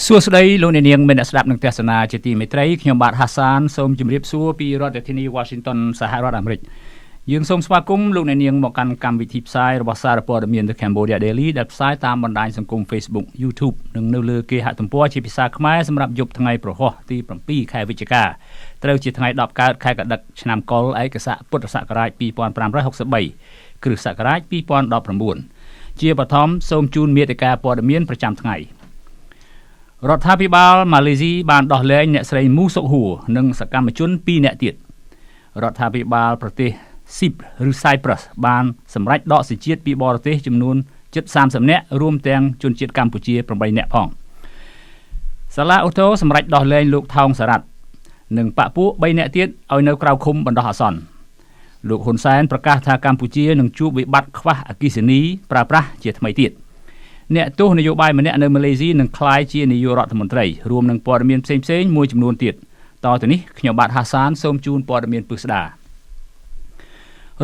សួស្តីលោកអ្នកនាងមានអ្នកស្ដាប់នឹងទស្សនាជាទីមេត្រីខ្ញុំបាទហាសានសូមជម្រាបសួរពីរដ្ឋធានី Washington សហរដ្ឋអាមេរិកយើងសូមស្វាគមន៍លោកអ្នកនាងមកកាន់កម្មវិធីផ្សាយរបស់សារព័ត៌មាន The Cambodia Daily ដែលផ្សាយតាមបណ្ដាញសង្គម Facebook YouTube និងនៅលើគេហទំព័រជាភាសាខ្មែរសម្រាប់យប់ថ្ងៃប្រហោះទី7ខែវិច្ឆិកាត្រូវជាថ្ងៃ10កើតខែកដិកឆ្នាំកុរឯកស័កពុទ្ធសករាជ2563គ្រិស្តសករាជ2019ជាបឋមសូមជូនមេតិការព័ត៌មានប្រចាំថ្ងៃរដ្ឋាភិបាលម៉ាឡេស៊ីបានដោះលែងអ្នកស្រីមូសុកហួរនិងសកម្មជន2នាក់ទៀតរដ្ឋាភិបាលប្រទេសស៊ីបឬ Cyprus បានសម្រេចដកសេចក្ដីពីបរទេសចំនួនជិត30នាក់រួមទាំងជនជាតិកម្ពុជា8នាក់ផងសាលាអូតូសម្រេចដោះលែងលោកថោងសារ៉ាត់និងបពុះ3នាក់ទៀតឲ្យនៅក្រៅឃុំបណ្ដោះអាសន្នលោកហ៊ុនសែនប្រកាសថាកម្ពុជានឹងជួបវិបត្តិខ្វះអគ្គិសនីប្រើប្រាស់ជាថ្មីទៀតអ្នកទស្សនយោបាយម្នាក់នៅម៉ាឡេស៊ីនឹងក្លាយជានាយករដ្ឋមន្ត្រីរួមនឹងព័ត៌មានផ្សេងៗមួយចំនួនទៀតតទៅនេះខ្ញុំបាទហាសានសូមជូនព័ត៌មានពិស្ដា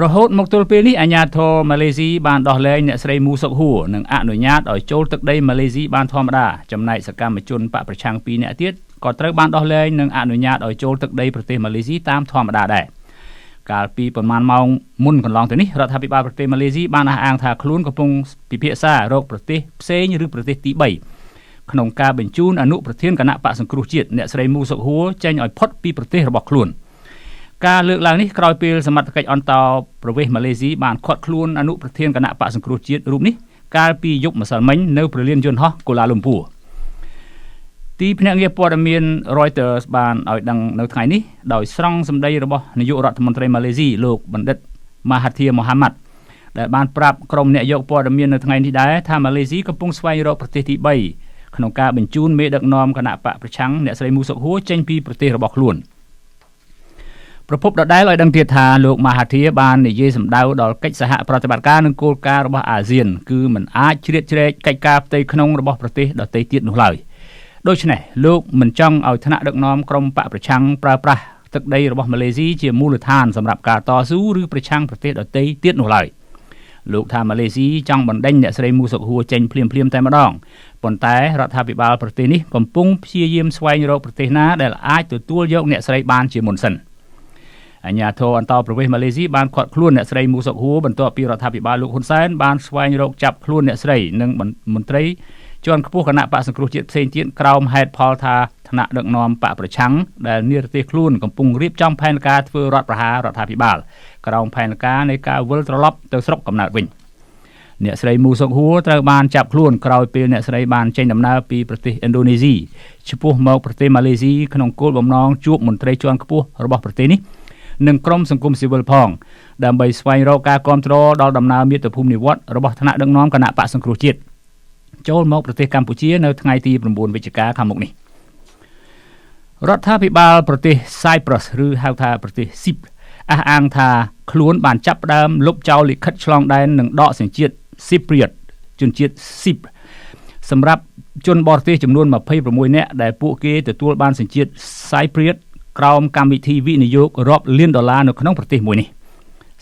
រហូតមកទល់ពេលនេះអាជ្ញាធរម៉ាឡេស៊ីបានដោះលែងអ្នកស្រីមូសុកហួរនិងអនុញ្ញាតឲ្យចូលទឹកដីម៉ាឡេស៊ីបានធម្មតាចំណែកសកម្មជនបកប្រឆាំង2នាក់ទៀតក៏ត្រូវបានដោះលែងនិងអនុញ្ញាតឲ្យចូលទឹកដីប្រទេសម៉ាឡេស៊ីតាមធម្មតាដែរកាលពីប្រមាណម៉ោងមុនកន្លងទៅនេះរដ្ឋាភិបាលប្រទេសម៉ាឡេស៊ីបានអះអាងថាខ្លួនកំពុងពិភាក្សារកប្រទេសផ្សេងឬប្រទេសទី3ក្នុងការបញ្ជូនអនុប្រធានគណៈបក្សសង្គ្រោះជាតិអ្នកស្រីមូសុកហួរចេញឲ្យផុតពីប្រទេសរបស់ខ្លួនការលើកឡើងនេះក្រោយពេលសមត្ថកិច្ចអន្តរប្រវេសន៍ម៉ាឡេស៊ីបានឃាត់ខ្លួនអនុប្រធានគណៈបក្សសង្គ្រោះជាតិរូបនេះកាលពីយប់ម្សិលមិញនៅព្រលានយន្តហោះកូឡាលំពួរទីភ្នាក់ងារព័ត៌មាន Reuters បានឲ្យដឹងនៅថ្ងៃនេះដោយស្រង់សម្ដីរបស់នាយករដ្ឋមន្ត្រីម៉ាឡេស៊ីលោកបណ្ឌិតម៉ាហាធីម៉ូហាម៉ាត់ដែលបានប្រាប់ក្រុមអ្នកយកព័ត៌មាននៅថ្ងៃនេះដែរថាម៉ាឡេស៊ីកំពុងស្វែងរកប្រទេសទី3ក្នុងការបញ្ជូនមេដឹកនាំគណៈបកប្រឆាំងអ្នកស្រីមូសុកហួរចេញពីប្រទេសរបស់ខ្លួនប្រពន្ធដដែលឲ្យដឹងទៀតថាលោកម៉ាហាធីបាននិយាយសម្ដៅដល់កិច្ចសហប្រតិបត្តិការនិងគោលការណ៍របស់អាស៊ានគឺមិនអាចជ្រៀតជ្រែកកិច្ចការផ្ទៃក្នុងរបស់ប្រទេសដទៃទៀតនោះឡើយដូច្នេះលោកមិនចង់ឲ្យថ្នាក់ដឹកនាំក្រុមបកប្រឆាំងប្រើប្រាស់ទឹកដីរបស់ម៉ាឡេស៊ីជាមូលដ្ឋានសម្រាប់ការតស៊ូឬប្រឆាំងប្រទេសដទៃទៀតនោះឡើយលោកថាម៉ាឡេស៊ីចង់បណ្ដេញអ្នកស្រីមូសុកហួរចេញភ្លាមៗតែម្ដងប៉ុន្តែរដ្ឋាភិបាលប្រទេសនេះកំពុងព្យាយាមស្វែងរកប្រទេសណាដែលអាចទទួលយកអ្នកស្រីបានជាមុនសិនអាជ្ញាធរអន្តរប្រវេសន៍ម៉ាឡេស៊ីបានឃាត់ខ្លួនអ្នកស្រីមូសុកហួរបន្ទាប់ពីរដ្ឋាភិបាលលោកហ៊ុនសែនបានស្វែងរកចាប់ខ្លួនអ្នកស្រីនិងមន្ត្រីជាន់ខ្ពស់គណៈបក្សសង្គ្រោះជាតិផ្សេងទៀតក្រោមហេតុផលថាថ្នាក់ដឹកនាំបកប្រឆាំងដែលនិរទេសខ្លួនកំពុងរៀបចំផែនការធ្វើរដ្ឋប្រហាររដ្ឋាភិបាលក្រោមផែនការនៃការវិលត្រឡប់ទៅស្រុកកំណើតវិញអ្នកស្រីមូសុកហួរត្រូវបានចាប់ខ្លួនក្រោយពេលអ្នកស្រីបានចេញដំណើរពីប្រទេសឥណ្ឌូនេស៊ីឆ្ពោះមកប្រទេសម៉ាឡេស៊ីក្នុងគោលបំណងជួបមន្ត្រីជាន់ខ្ពស់របស់ប្រទេសនេះនិងក្រុមសង្គមស៊ីវិលផងដើម្បីស្វែងរកការគាំទ្រដល់ដំណើរមាតុភូមិនិវត្តន៍របស់ថ្នាក់ដឹកនាំគណៈបក្សសង្គ្រោះជាតិចូលមកប្រទេសកម្ពុជានៅថ្ងៃទី9វិច្ឆិកាខាងមុខនេះរដ្ឋាភិបាលប្រទេស Cyprus ឬហៅថាប្រទេសស៊ីបអះអាងថាខ្លួនបានចាប់ផ្ដើមលុបចោលលិខិតឆ្លងដែននិងដកសញ្ជាតិ Cypriot ជនជាតិស៊ីបសម្រាប់ជនបរទេសចំនួន26នាក់ដែលពួកគេទទួលបានសញ្ជាតិ Cypriot ក្រោមកម្មវិធីវិនិយោគរាប់លានដុល្លារនៅក្នុងប្រទេសមួយនេះ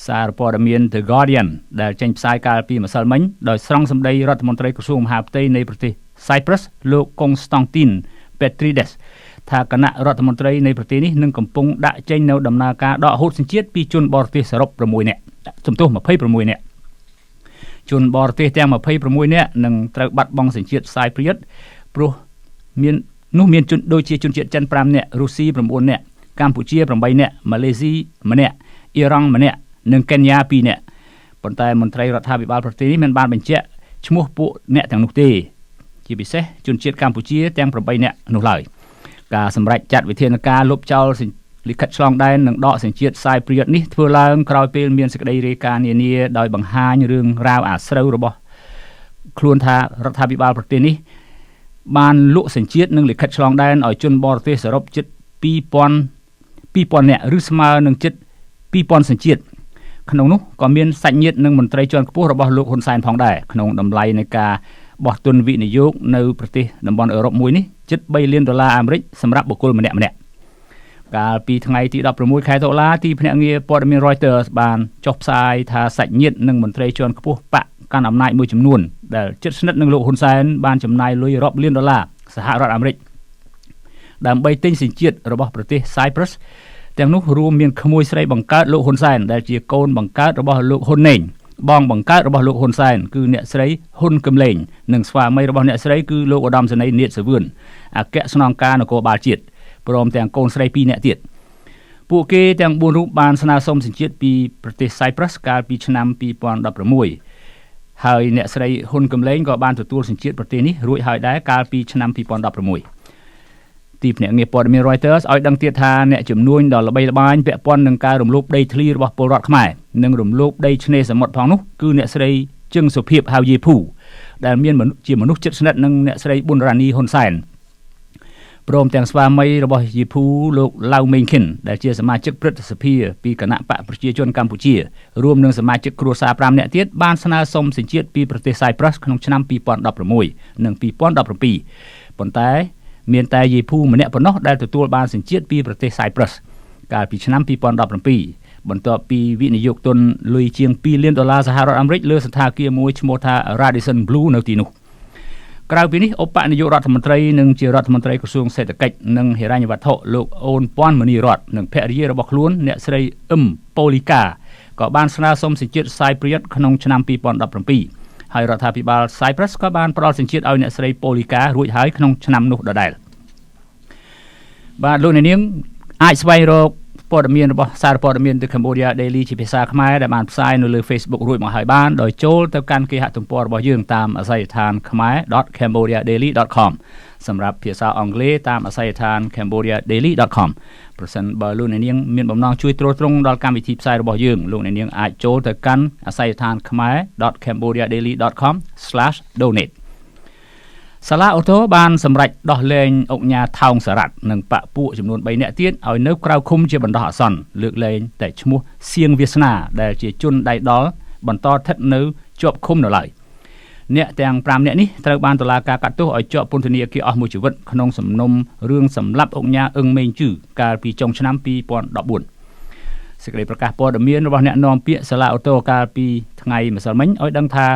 សារព័ត៌មាន The Guardian ដែលចេញផ្សាយកាលពីម្សិលមិញដោយស្រង់សម្ដីរដ្ឋមន្ត្រីក្រសួងមហាផ្ទៃនៃប្រទេស Cyprus លោកកុងស្តង់ទីន Petrides ថាគណៈរដ្ឋមន្ត្រីនៃប្រទេសនេះនឹងកំពុងដាក់ចេញនៅដំណើរការដកហូតសញ្ជាតិពីជនបរទេសសរុប6នាក់ចំនួន26នាក់ជនបរទេសទាំង26នាក់នឹងត្រូវបាត់បង់សញ្ជាតិ Cypriot ព្រោះមានជនដូចជាជនជាតិចិន5នាក់រុស្ស៊ី9នាក់កម្ពុជា8នាក់ម៉ាឡេស៊ី1នាក់អ៊ីរ៉ង់1នាក់និងកេនយ៉ា2នាក់ប៉ុន្តែមន្ត្រីរដ្ឋាភិបាលប្រទេសនេះមិនបានបញ្ជាក់ឈ្មោះពួកអ្នកទាំងនោះទេជាពិសេសជនជាតិកម្ពុជាទាំង8នាក់នោះឡើយការសម្រេចចាត់វិធានការលុបចោលលិខិតឆ្លងដែននិងដកសញ្ជាតិ Cypriot នេះធ្វើឡើងក្រោយពេលមានសេចក្តីរាយការណ៍នានាដោយបង្ហាញរឿងរ៉ាវអាស្រូវរបស់ខ្លួនថារដ្ឋាភិបាលប្រទេសនេះបានលក់សញ្ជាតិនិងលិខិតឆ្លងដែនឲ្យជនបរទេសសរុបជិត2000នាក់ឬស្មើនឹងជិត2000សញ្ជាតិក្នុងនោះក៏មានសាច់ញាតិនិងមន្ត្រីជាន់ខ្ពស់របស់លោកហ៊ុនសែនផងដែរក្នុងតម្លៃនៃការបោះទុនវិនិយោគនៅប្រទេសតំបន់អឺរ៉ុបមួយនេះជិត$3លានអាមេរិកសម្រាប់បុគ្គលម្នាក់ៗកាលពីថ្ងៃទី16ខែតុលាទីភ្នាក់ងារព័ត៌មាន Reuters បានចុះផ្សាយថាសាច់ញាតិនិងមន្ត្រីជាន់ខ្ពស់បកកាន់អំណាចមួយចំនួនដែលជិតស្និទ្ធនឹងលោកហ៊ុនសែនបានចំណាយលុយរាប់លានដុល្លារ សហរដ្ឋអាមេរិកដើម្បីទិញសញ្ជាតិរបស់ប្រទេស Cyprus ទាំងនោះរួមមានក្មួយស្រីបង្កើតលោកហ៊ុនសែនដែលជាកូនបង្កើតរបស់លោកហ៊ុនណេងបងបង្កើតរបស់លោកហ៊ុនសែនគឺអ្នកស្រីហ៊ុនគឹមលេងនិងស្វាមីរបស់អ្នកស្រីគឺលោកឧត្តមសេនីយ៍នាថសវឿនអគ្គស្នងការនគរបាលជាតិព្រមទាំងកូនស្រី2នាក់ទៀតពួកគេទាំង4រូបបានស្នើសុំសញ្ជាតិពីប្រទេស Cyprus កាលពីឆ្នាំ2016ហើយអ្នកស្រីហ៊ុនគឹមលេងក៏បានទទួលសញ្ជាតិប្រទេសនេះរួចហើយដែរកាលពីឆ្នាំ2016ទីភ្នាក់ងារព័ត៌មាន Reuters ឲ្យដឹងទៀតថាអ្នកជំនួញដ៏ល្បីល្បាញពាក់ព័ន្ធនឹងការរំលោភដីធ្លីរបស់ពលរដ្ឋខ្មែរនិងរំលោភដីឆ្នេរសមុទ្រផងនោះគឺអ្នកស្រីជឹងសុភីបហៅយេភូដែលមានជាមនុស្សជិតស្និទ្ធនឹងអ្នកស្រីប៊ុនរ៉ានីហ៊ុនសែនព្រមទាំងស្វាមីរបស់យេភូលោកឡៅមេងខិនដែលជាសមាជិកព្រឹទ្ធសភាពីគណៈបកប្រជាជនកម្ពុជារួមនឹងសមាជិកគ្រួសារ5នាក់ទៀតបានស្នើសុំសញ្ជាតិពីប្រទេស Cyprus ក្នុងឆ្នាំ2016និង2017ប៉ុន្តែមានតែយេភូម្នាក់ប៉ុណ្ណោះដែលទទួលបានសញ្ជាតិពីប្រទេស Cyprus កាលពីឆ្នាំ2017បន្ទាប់ពីវិនិយោគទុនលុយជាង$2 លានសហរដ្ឋអាមេរិកលើសណ្ឋាគារមួយឈ្មោះថា Radisson Blu នៅទីនោះក្រៅពីនេះឧបនាយករដ្ឋមន្ត្រីនិងជារដ្ឋមន្ត្រីក្រសួងសេដ្ឋកិច្ចនិងហិរញ្ញវត្ថុលោកអូនពាន់មនីរតន៍និងភរិយារបស់ខ្លួនអ្នកស្រីអ៊ឹមប៉ូលីកាក៏បានស្នើសុំសញ្ជាតិ Cypriot ក្នុងឆ្នាំ2017ហើយរដ្ឋាភិបាល Cyprus ក៏បានផ្ដល់សញ្ជាតិឲ្យអ្នកស្រីប៉ូលីការួចហើយក្នុងឆ្នាំនោះដដែលបាទលោកអ្នកនាងអាចស្វែងរកព័ត៌មានរបស់សារព័ត៌មាន The Cambodia Daily ជាភាសាខ្មែរដែលបានផ្សាយនៅលើ Facebook រួចមកហើយបានដោយចូលទៅកាន់គេហទំព័ររបស់យើងតាមអាសយដ្ឋាន khmer.cambodiadaily.com សម្រាប់ភាសាអង់គ្លេសតាមអាសយដ្ឋាន cambodiadaily.com ប្រសិនបើលោកអ្នកនាងមានបំណងជួយទ្រទ្រង់ដល់កម្មវិធីផ្សាយរបស់យើងលោកអ្នកនាងអាចចូលទៅកាន់អាសយដ្ឋាន khmer.cambodiadaily.com/donate សាលាអូតូបានសម្រេចដោះលែងអង្គការថោងសារ៉ាត់និងបកពួកចំនួន3នាក់ទៀតឲ្យនៅក្រៅឃុំជាបណ្ដោះអាសន្នលើកលែងតែឈ្មោះសៀងវាសនាដែលជាជនដៃដល់បន្តស្ថិតនៅជាប់ឃុំនៅឡើយអ្នកទាំង5នាក់នេះត្រូវបានតុលាការកាត់ទោសឲ្យជាប់ពន្ធនាគារអស់មួយជីវិតក្នុងសំណុំរឿងសម្លាប់អង្គការអឹងមេងជឺកាលពីចុងឆ្នាំ2014សេចក្តីប្រកាសព័ត៌មានរបស់អ្នកនាំពាក្យសាលាអូតូកាលពីថ្ងៃម្សិលមិញឲ្យដឹងថា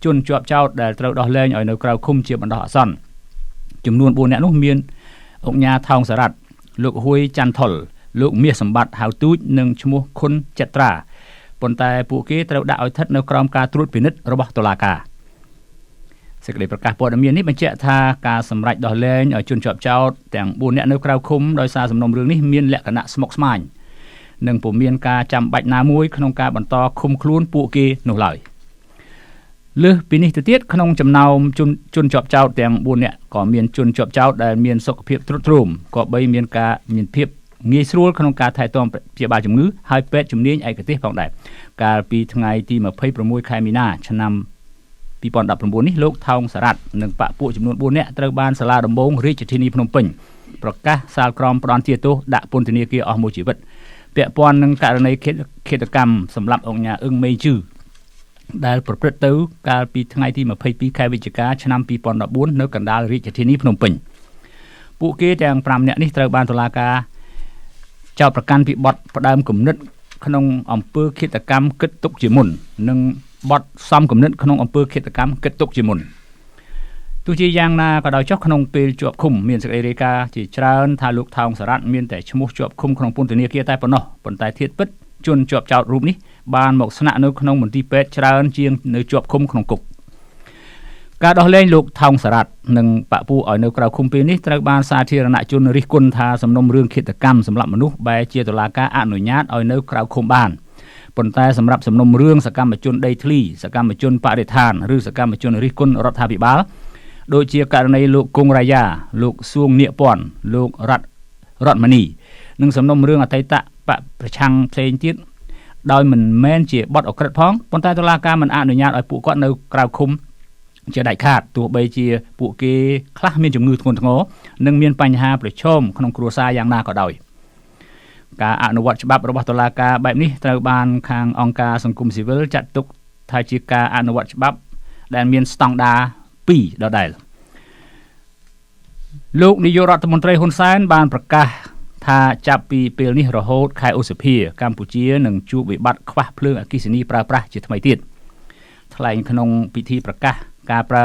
ជនជាប់ចោទដែលត្រូវដោះលែងឲ្យនៅក្រៅឃុំជាបណ្ដោះអាសន្នចំនួន4នាក់នោះមានអង្គការថោងសារ៉ាត់លោកហ៊ួយច័ន្ទថុលលោកមាសសម្បត្តិហៅទូចនិងឈ្មោះខុនចិត្រាប៉ុន្តែពួកគេត្រូវដាក់ឲ្យស្ថិតនៅក្រោមការត្រួតពិនិត្យរបស់តុលាការសេចក្តីប្រកាសព័ត៌មាននេះបញ្ជាក់ថាការសម្រេចដោះលែងឲ្យជនជាប់ចោទទាំង4នាក់នៅក្រៅឃុំដោយសារសំណុំរឿងនេះមានលក្ខណៈស្មុគស្មាញនិងពុំមានការចាំបាច់ណាមួយក្នុងការបន្តឃុំខ្លួនពួកគេនោះឡើយលើសពីនេះទៅទៀតក្នុងចំណោមជនជាប់ចោទទាំង4នាក់ក៏មានជនជាប់ចោទដែលមានសុខភាពទ្រុឌទ្រោមក៏បីមានភាពងាយស្រួលក្នុងការថែទាំព្យាបាលជំងឺហើយពេទ្យជំនាញឯកទេសផងដែរកាលពីថ្ងៃទី26ខែមីនាឆ្នាំ2019នេះលោកថោងសារ៉ាត់និងបកពួកចំនួន4នាក់ត្រូវបានសាលាដំបងរាជធានីភ្នំពេញប្រកាសសាលក្រមផ្ដន្ទាទោសដាក់ពន្ធនាគារអស់មួយជីវិតពាក់ព័ន្ធនឹងករណីឃាតកម្មសម្លាប់អង្គការអឹងមេងជឺដែលប្រព្រឹត្តទៅកាលពីថ្ងៃទី22ខែវិច្ឆិកាឆ្នាំ2014នៅកណ្ដាលរាជធានីភ្នំពេញពួកគេទាំង5នាក់នេះត្រូវបានតុលាការចោទប្រកាន់ពីបទផ្ដើមគំនិតក្នុងអំពើឃាតកម្មគិតទុកជាមុននិងបទសំគំនិតក្នុងអំពើឃាតកម្មគិតទុកជាមុនទោះជាយ៉ាងណាក៏ដោយចុះក្នុងពេលជាប់ឃុំមានសេចក្តីរាយការណ៍ជាច្រើនថាលោកថោងសារ៉ាត់មានតែឈ្មោះជាប់ឃុំក្នុងពន្ធនាគារតែប៉ុណ្ណោះប៉ុន្តែធៀបពិតជនជាប់ចោទរូបនេះបានមកស្នាក់នៅក្នុងមន្ទីរពេទ្យច្រើនជាងនៅជាប់ឃុំក្នុងគុកការដោះលែងលោកថោងសារ៉ាត់និងបកពួកឲ្យនៅក្រៅឃុំពេលនេះត្រូវបានសាធារណជនរិះគន់ថាសំណុំរឿងឃាតកម្មសម្រាប់មនុស្សបែរជាតុលាការអនុញ្ញាតឲ្យនៅក្រៅឃុំបានប៉ុន្តែសម្រាប់សំណុំរឿងសកម្មជនដីធ្លីសកម្មជនបរិស្ថានឬសកម្មជនរិះគន់រដ្ឋាភិបាលដូចជាករណីលោកគង់រាយាលោកសួងនៀកពាន់លោករតមនីនិងសំណុំរឿងអតីតបកប្រឆាំងផ្សេងទៀតដោយមិនមែនជាបទអក្រិតផងប៉ុន្តែតុលាការមិនអនុញ្ញាតឲ្យពួកគាត់នៅក្រៅឃុំជាដាច់ខាតទោះបីជាពួកគេខ្លះមានជំងឺធ្ងន់ធ្ងរនិងមានបញ្ហាប្រឈមក្នុងគ្រួសារយ៉ាងណាក៏ដោយការអនុវត្តច្បាប់របស់តុលាការបែបនេះត្រូវបានខាងអង្គការសង្គមស៊ីវិលចាត់ទុកថាជាការអនុវត្តច្បាប់ដែលមានស្តង់ដារ2ដដែលលោកនាយករដ្ឋមន្ត្រីហ៊ុនសែនបានប្រកាសថាចាប់ពីពេលនេះរហូតខែឧសភាកម្ពុជានឹងជួបវិបត្តិខ្វះភ្លើងអគ្គិសនីប្រើប្រាស់ជាថ្មីទៀតថ្លែងក្នុងពិធីប្រកាសការប្រើ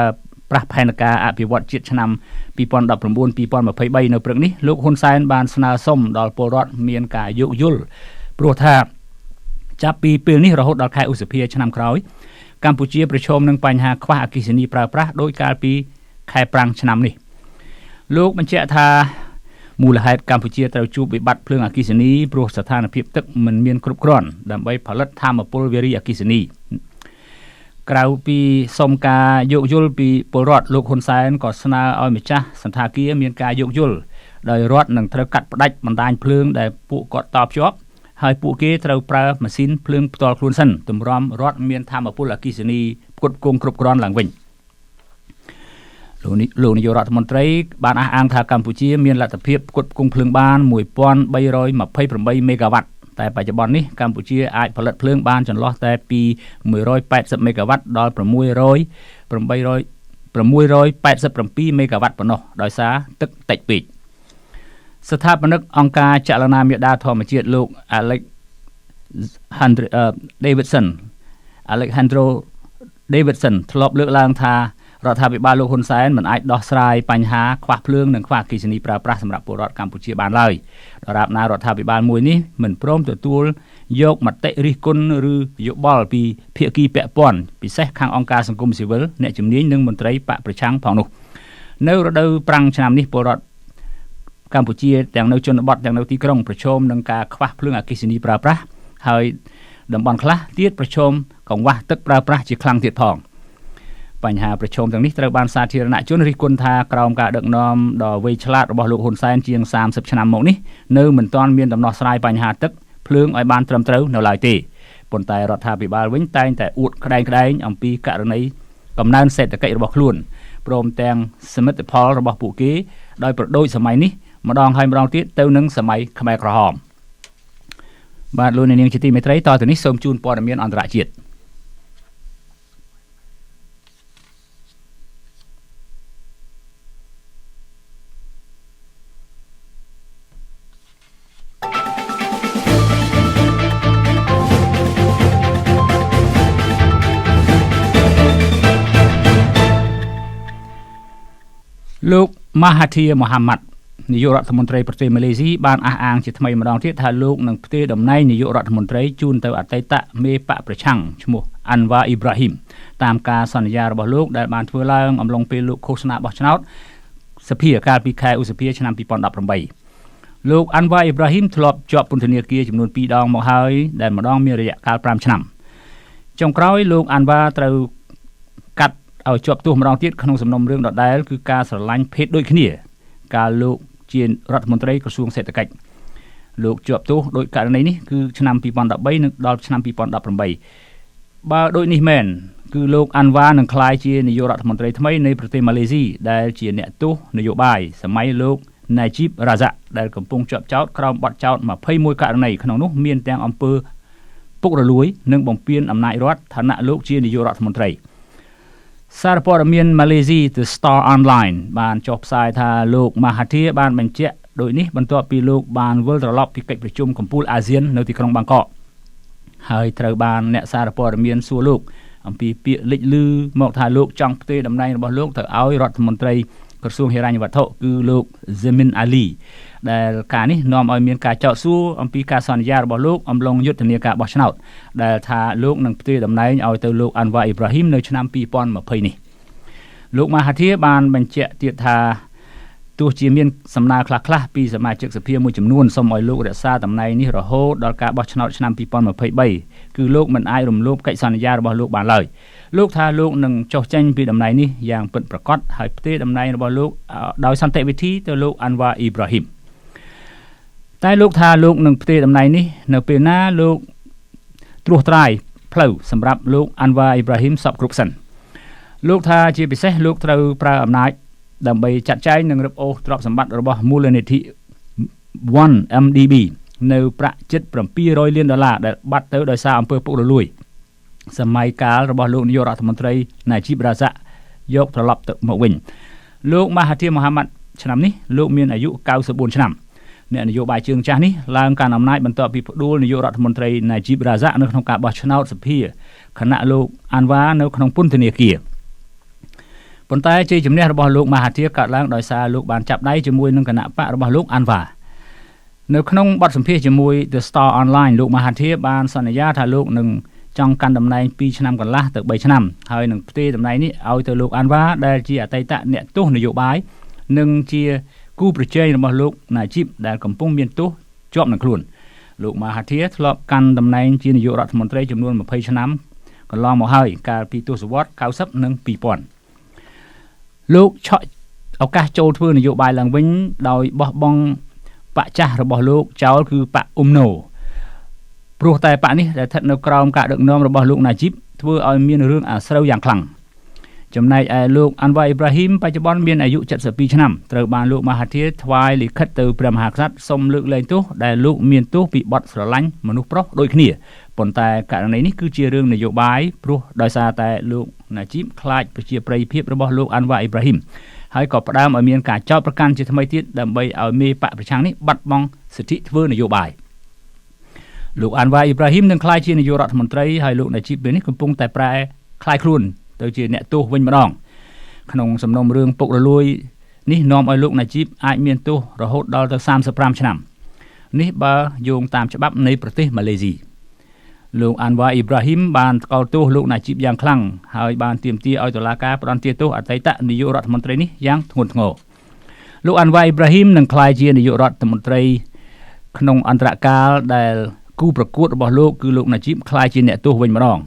ប្រាស់ផែនការអភិវឌ្ឍជាតិឆ្នាំ2019-2023នៅព្រឹកនេះលោកហ៊ុនសែនបានស្នើសុំដល់ពលរដ្ឋមានការយោគយល់ព្រោះថាចាប់ពីពេលនេះរហូតដល់ខែឧសភាឆ្នាំក្រោយកម្ពុជាប្រឈមនឹងបញ្ហាខ្វះអគ្គិសនីប្រើប្រាស់ដោយកាលពីខែប្រាំងឆ្នាំនេះលោកបញ្ជាក់ថាមូលហេតុកម្ពុជាត្រូវជួបវិបត្តិភ្លើងអគ្គិសនីព្រោះស្ថានភាពទឹកមិនមានគ្រប់គ្រាន់ដើម្បីផលិតថាមពលវារីអគ្គិសនីក្រៅពីសុំការយោគយល់ពីពលរដ្ឋលោកហ៊ុនសែនក៏ស្នើឲ្យម្ចាស់សន្តាគារមានការយោគយល់ដោយរដ្ឋនឹងត្រូវកាត់ផ្តាច់បណ្ដាញភ្លើងដែលពួកគាត់តភ្ជាប់ហើយពួកគេត្រូវប្រើម៉ាស៊ីនភ្លើងផ្ទាល់ខ្លួនសិនទម្រាំរដ្ឋមានថាមពលអគ្គិសនីផ្គត់ផ្គង់គ្រប់គ្រាន់ឡើងវិញលោកនាយករដ្ឋមន្ត្រីបានអះអាងថាកម្ពុជាមានលទ្ធភាពផ្គត់ផ្គង់ភ្លើងបាន1328មេហ្គាវ៉ាត់តែបច្ចុប្បន្ននេះកម្ពុជាអាចផលិតភ្លើងបានចន្លោះតែពី180មេហ្គាវ៉ាត់ដល់687មេហ្គាវ៉ាត់ប៉ុណ្ណោះដោយសារទឹកតិចពេកស្ថាបនិកអង្គការចលនាមេដាធម្មជាតិលោក Alejandro Davidson ធ្លាប់លើកឡើងថារដ្ឋាភិបាលលោកហ៊ុនសែនមិនអាចដោះស្រាយបញ្ហាខ្វះភ្លើងនិងខ្វះអគ្គិសនីប្រើប្រាស់សម្រាប់ពលរដ្ឋកម្ពុជាបានឡើយដរាបណារដ្ឋាភិបាលមួយនេះមិនព្រមទទួលយកមតិរិះគន់ឬយោបល់ពីភាគីពាក់ព័ន្ធពិសេសខាងអង្គការសង្គមស៊ីវិលអ្នកជំនាញនិងមន្ត្រីបកប្រឆាំងផងនោះនៅរដូវប្រាំងឆ្នាំនេះពលរដ្ឋកម្ពុជាទាំងនៅជនបទទាំងនៅទីក្រុងប្រឈមនឹងការខ្វះភ្លើងអគ្គិសនីប្រើប្រាស់ហើយតំបន់ខ្លះទៀតប្រឈមកង្វះទឹកប្រើប្រាស់ជាខ្លាំងទៀតផងបញ្ហាប្រឈមទាំងនេះត្រូវបានសាធារណជនរិះគន់ថាក្រោមការដឹកនាំដ៏វៃឆ្លាតរបស់លោកហ៊ុនសែនជាង30ឆ្នាំមកនេះនៅមិនទាន់មានដំណោះស្រាយបញ្ហាទឹកភ្លើងឲ្យបានត្រឹមត្រូវនៅឡើយទេប៉ុន្តែរដ្ឋាភិបាលវិញតែងតែអួតក្តែងអំពីករណីកំណើនសេដ្ឋកិច្ចរបស់ខ្លួនព្រមទាំងសមិទ្ធផលរបស់ពួកគេដោយប្រដូចសម័យនេះម្ដងហើយម្ដងទៀតទៅនឹងសម័យខ្មែរក្រហមបាទលោកនាងជាទីមេត្រីតទៅនេះសូមជូនព័ត៌មានអន្តរជាតិលោកម៉ាហាធីមូហាម៉ាត់នាយករដ្ឋមន្ត្រីប្រទេសម៉ាឡេស៊ីបានអះអាងជាថ្មីម្ដងទៀតថាលោកនឹងផ្ទេរតំណែងនាយករដ្ឋមន្ត្រីជូនទៅអតីតមេបកប្រឆាំងឈ្មោះអាន់វ៉ាអ៊ីប្រាហ៊ីមតាមការសន្យារបស់លោកដែលបានធ្វើឡើងអំឡុងពេលលោកឃោសនាបោះឆ្នោតសភាកាលពីខែឧសភាឆ្នាំ2018លោកអាន់វ៉ាអ៊ីប្រាហ៊ីមធ្លាប់ជាប់ពន្ធនាគារចំនួន2ដងមកហើយដែលម្ដងមានរយៈកាល5ឆ្នាំចុងក្រោយលោកអាន់វ៉ាត្រូវកាត់ឲ្យជាប់ទោសម្ដងទៀតក្នុងសំណុំរឿងដដែលគឺការស្រឡាញ់ភេទដូចគ្នាកាលលោកជារដ្ឋមន្ត្រីក្រសួងសេដ្ឋកិច្ចលោកជាប់ទោសដោយករណីនេះគឺឆ្នាំ2013និងដល់ឆ្នាំ2018បើដូចនេះមែនគឺលោកអាន់វ៉ានឹងក្លាយជានាយករដ្ឋមន្ត្រីថ្មីនៃប្រទេសម៉ាឡេស៊ីដែលជាអ្នកទោសនយោបាយសម័យលោក Najib Razak ដែលកំពុងជាប់ចោទក្រោមបទចោទ21ករណីក្នុងនោះមានទាំងអំពើពុករលួយនិងបំពានអំណាចរដ្ឋឋានៈលោកជានាយករដ្ឋមន្ត្រីសារព័ត៌មានម៉ាឡេស៊ី The Star Online បានចុះផ្សាយថាលោកម៉ាហាធីបានបញ្ជាក់ដោយនេះបន្ទាប់ពីលោកបានវិលត្រឡប់ពីកិច្ចប្រជុំកំពូលអាស៊ាននៅទីក្រុងបាងកកហើយត្រូវបានអ្នកសារព័ត៌មានសួរលោកអំពីពាក្យលេចឮមកថាលោកចង់ផ្ទេរតំណែងរបស់លោកទៅឲ្យរដ្ឋមន្ត្រីក្រសួងហិរញ្ញវត្ថុគឺលោក Zamin Ali ដែលការនេះនាំឲ្យមានការចោទសួរអំពីការសន្យារបស់លោកអំឡុងយុទ្ធនាការបោះឆ្នោតដែលថាលោកនឹងផ្ទេរតំណែងឲ្យទៅលោកអាន់វ៉ាអ៊ីប្រាហ៊ីមនៅឆ្នាំ2020នេះលោកម៉ាហាធីបានបញ្ជាក់ទៀតថាទោះជាមានសំណើខ្លះៗពីសមាជិកសភាមួយចំនួនសូមឲ្យលោករក្សាតំណែងនេះរហូតដល់ការបោះឆ្នោតឆ្នាំ2023គឺលោកមិនអាចរំលោភកិច្ចសន្យារបស់លោកបានឡើយលោកថាលោកនឹងចុះចេញពីតំណែងនេះយ៉ាងពិតប្រាកដហើយផ្ទេរតំណែងរបស់លោកដោយសន្តិវិធីទៅលោកអាន់វ៉ាអ៊ីប្រាហ៊ីមតែលោកថាលោកនឹងផ្ទេរតំណែងនេះនៅពេលណាលោកត្រួសត្រាយផ្លូវសម្រាប់លោកអាន់វ៉ាអ៊ីប្រាហ៊ីមសពគ្រប់សិនលោកថាជាពិសេសលោកត្រូវប្រើអំណាចដើម្បីចាត់ចែងនិងរឹបអូសទ្រព្យសម្បត្តិរបស់មូលនិធិ 1MDB នៅប្រាក់ជិត$700 លានដែលបាត់ទៅដោយសារអំពើពុករលួយសម័យកាលរបស់លោកនាយករដ្ឋមន្ត្រី Najib Razak យកត្រឡប់ទៅមកវិញលោកម៉ាហាធីមូហាម៉ាត់ឆ្នាំនេះលោកមានអាយុ94ឆ្នាំអ្នកនយោបាយជើងចាស់នេះឡើងកាន់អំណាចបន្ទាប់ពីផ្ដួលនាយករដ្ឋមន្ត្រី Najib Razak នៅក្នុងការបោះឆ្នោតសភាខណៈលោកអាន់វ៉ានៅក្នុងពន្ធនាគារ ប៉ុន្តែជ័យជំនះរបស់លោកមហាធីកើតឡើងដោយសារលោកបានចាប់ដៃជាមួយនឹងគណៈបករបស់លោកអាន់វ៉ានៅក្នុងបទសម្ភាសន៍ជាមួយ The Star Online លោកមហាធីបានសន្យាថាលោកនឹងចង់កាន់តំណែង2ឆ្នាំកន្លះទៅ3ឆ្នាំហើយនឹងផ្ទេរតំណែងនេះឲ្យទៅលោកអាន់វ៉ាដែលជាអតីតអ្នកទោសនយោបាយនិងជាគូប្រជែងរបស់លោកណាជីបដែលកំពុងមានទោសជាប់នឹងខ្លួនលោកមហាធីធ្លាប់កាន់តំណែងជានាយករដ្ឋមន្ត្រីចំនួន20ឆ្នាំកន្លងមកហើយកាលពីទសវត្សរ៍90និង2000លោកឆក់ឱកាសចូលធ្វើនយោបាយឡើងវិញដោយបោះបង់បកចាស់របស់លោកចោលគឺបកអ៊ុំណូព្រោះតែបកនេះដែលស្ថិតនៅក្រោមការដឹកនាំរបស់លោកណាជីបធ្វើឲ្យមានរឿងអាស្រូវយ៉ាងខ្លាំងចំណែកឯលោកអាន់វ៉ាអ៊ីប្រាហ៊ីមបច្ចុប្បន្នមានអាយុ72ឆ្នាំត្រូវបានលោកមហាធីថ្វាយលិខិតទៅព្រះមហាក្សត្រសូមលើកលែងទោសដែលលោកមានទោសពីបទស្រឡាញ់មនុស្សប្រុសដូចគ្នាប៉ុន្តែករណីនេះគឺជារឿងនយោបាយព្រោះដោយសារតែលោកណាជីបខ្លាចប្រជាប្រិយភាពរបស់លោកអាន់វ៉ាអ៊ីប្រាហ៊ីមហើយក៏ផ្ដើមឲ្យមានការចោទប្រកាន់ជាថ្មីទៀតដើម្បីឲ្យមេបកប្រឆាំងនេះបាត់បង់សិទ្ធិធ្វើនយោបាយលោកអាន់វ៉ាអ៊ីប្រាហ៊ីមនឹងក្លាយជានាយករដ្ឋមន្ត្រីហើយលោកណាជីបពេលនេះកំពុងតែប្រែក្លាយខ្លួនទៅជាអ្នកទោសវិញម្ដងក្នុងសំណុំរឿងពុករលួយនេះនាំឲ្យលោកណាជីបអាចមានទោសរហូតដល់ទៅ35ឆ្នាំនេះបើយោងតាមច្បាប់នៃប្រទេសម៉ាឡេស៊ីលោកអាន់វ៉ាអ៊ីប្រាហ៊ីមបានថ្កោលទោសលោកណាជីបយ៉ាងខ្លាំងហើយបានទាមទារឲ្យតុលាការផ្តន្ទាទោសអតីតនាយករដ្ឋមន្ត្រីនេះយ៉ាងធ្ងន់ធ្ងរលោកអាន់វ៉ាអ៊ីប្រាហ៊ីមនឹងក្លាយជានាយករដ្ឋមន្ត្រីក្នុងអន្តរកាលដែលគូប្រកួតរបស់លោកគឺលោកណាជីបក្លាយជាអ្នកទោសវិញម្ដង